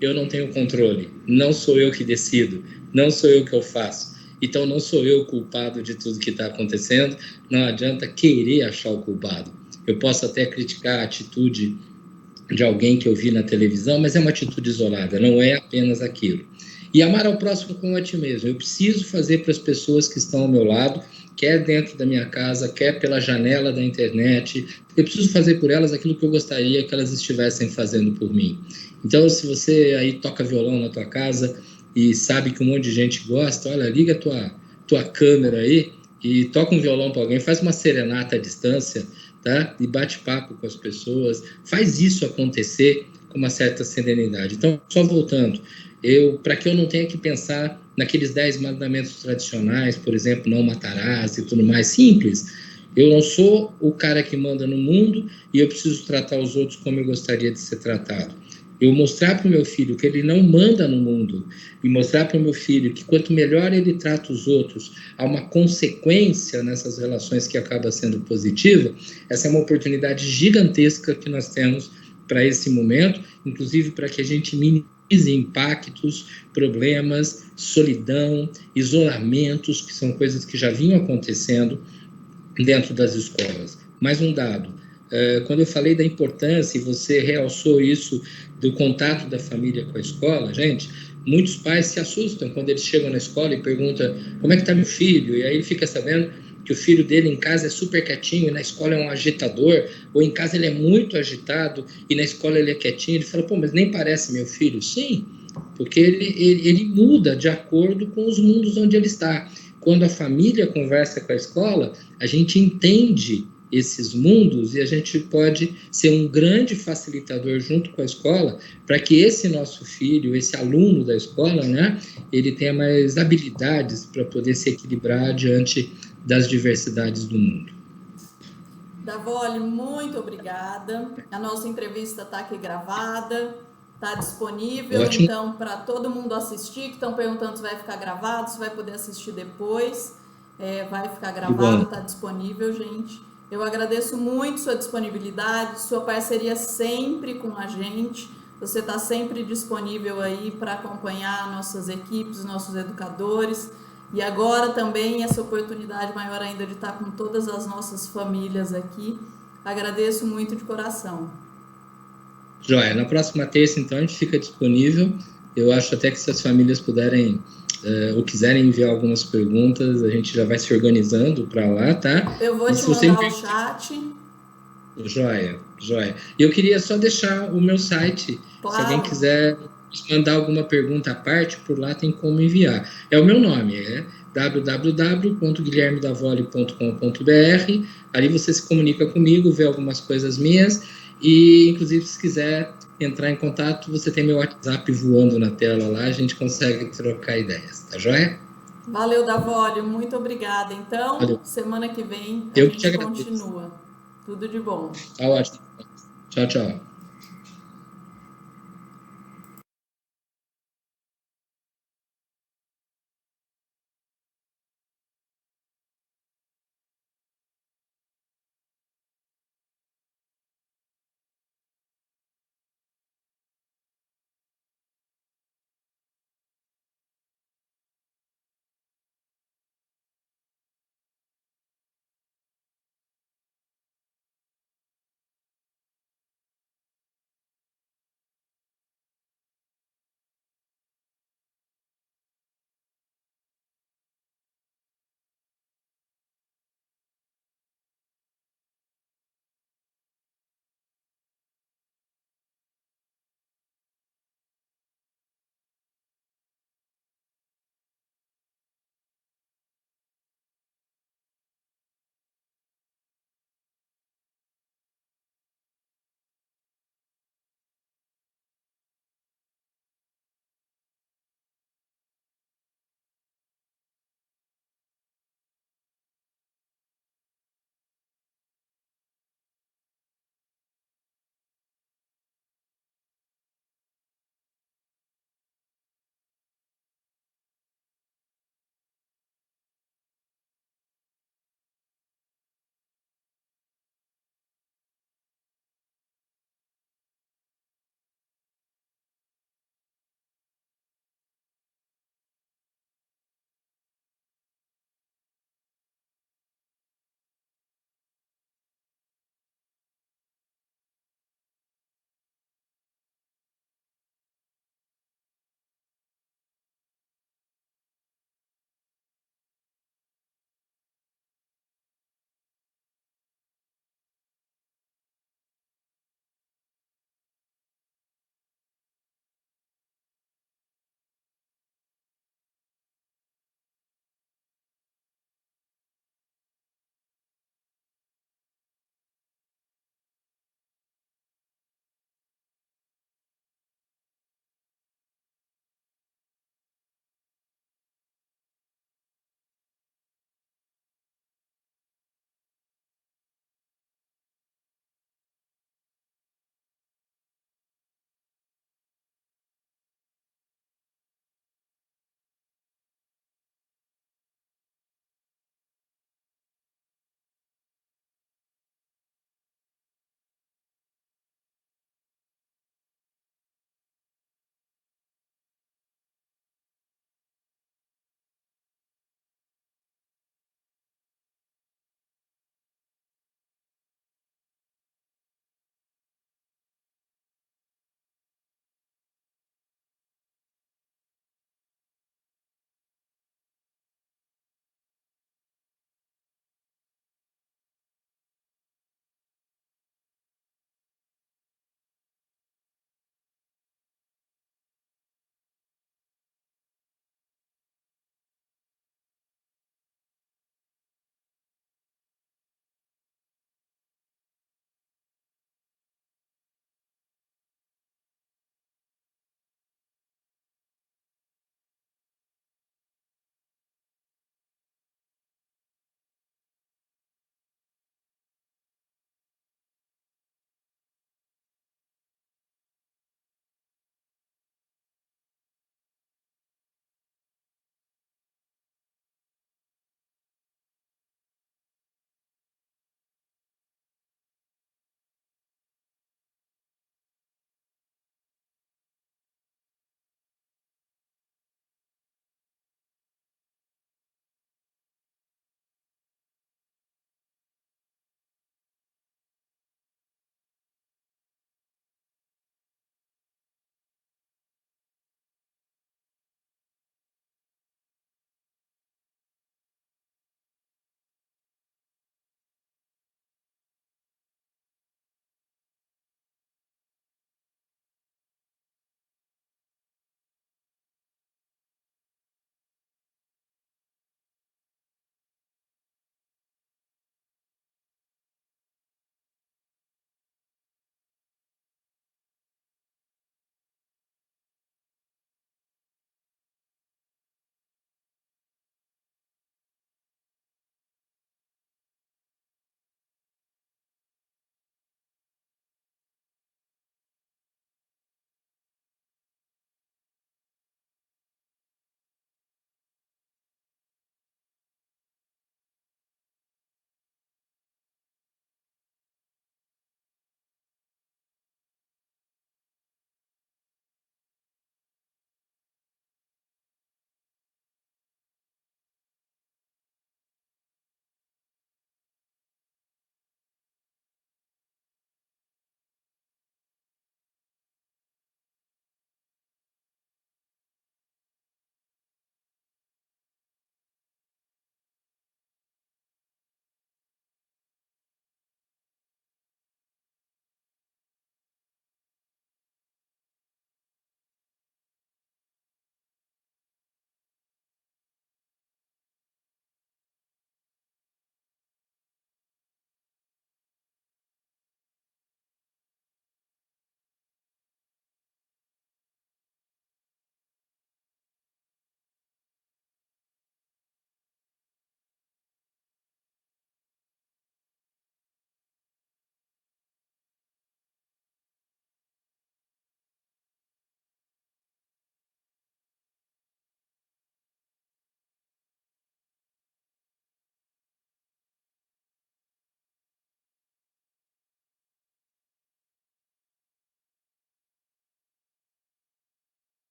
eu não tenho controle, não sou eu que decido, não sou eu que eu faço, então não sou eu o culpado de tudo que está acontecendo. Não adianta querer achar o culpado. Eu posso até criticar a atitude de alguém que eu vi na televisão, mas é uma atitude isolada, não é apenas aquilo. E amar ao próximo como a ti mesmo. Eu preciso fazer para as pessoas que estão ao meu lado, quer dentro da minha casa, quer pela janela da internet, eu preciso fazer por elas aquilo que eu gostaria que elas estivessem fazendo por mim. Então, se você aí toca violão na tua casa e sabe que um monte de gente gosta, olha, liga a tua câmera aí e toca um violão para alguém, faz uma serenata à distância, tá? E bate papo com as pessoas, faz isso acontecer com uma certa serenidade. Então, só voltando, para que eu não tenha que pensar naqueles 10 mandamentos tradicionais, por exemplo, não matarás e tudo mais, simples. Eu não sou o cara que manda no mundo e eu preciso tratar os outros como eu gostaria de ser tratado. Eu mostrar para o meu filho que ele não manda no mundo, e mostrar para o meu filho que quanto melhor ele trata os outros, há uma consequência nessas relações que acaba sendo positiva. Essa é uma oportunidade gigantesca que nós temos para esse momento, inclusive para que a gente minimize impactos, problemas, solidão, isolamentos, que são coisas que já vinham acontecendo dentro das escolas. Mais um dado: quando eu falei da importância, e você realçou isso, do contato da família com a escola, gente, muitos pais se assustam quando eles chegam na escola e perguntam: como é que está meu filho? E aí ele fica sabendo que o filho dele em casa é super quietinho e na escola é um agitador, ou em casa ele é muito agitado e na escola ele é quietinho. Ele fala: pô, mas nem parece meu filho. Sim, porque ele muda de acordo com os mundos onde ele está. Quando a família conversa com a escola, a gente entende esses mundos e a gente pode ser um grande facilitador junto com a escola para que esse nosso filho, esse aluno da escola, né, ele tenha mais habilidades para poder se equilibrar diante das diversidades do mundo. Davoli, muito obrigada. A nossa entrevista está aqui gravada, está disponível, Ótimo. Então, para todo mundo assistir, que estão perguntando se vai ficar gravado, se vai poder assistir depois. Vai ficar gravado, está disponível, gente. Eu agradeço muito sua disponibilidade, sua parceria sempre com a gente. Você está sempre disponível aí para acompanhar nossas equipes, nossos educadores. E agora também essa oportunidade maior ainda de estar com todas as nossas famílias aqui. Agradeço muito de coração. Joia, na próxima terça, então, a gente fica disponível. Eu acho até que se as famílias puderem ou quiserem enviar algumas perguntas, a gente já vai se organizando para lá, tá? Eu vou te mandar o chat. Joia, joia. E eu queria só deixar o meu site, claro. Se alguém quiser mandar alguma pergunta à parte, por lá tem como enviar. É o meu nome, é www.guilhermedavoli.com.br. Ali você se comunica comigo, vê algumas coisas minhas e, inclusive, se quiser entrar em contato, você tem meu WhatsApp voando na tela lá, a gente consegue trocar ideias, tá joia? Valeu, Davoli, muito obrigada. Então, Valeu. Semana que vem a gente continua. Tudo de bom. Tá ótimo. Tchau, tchau.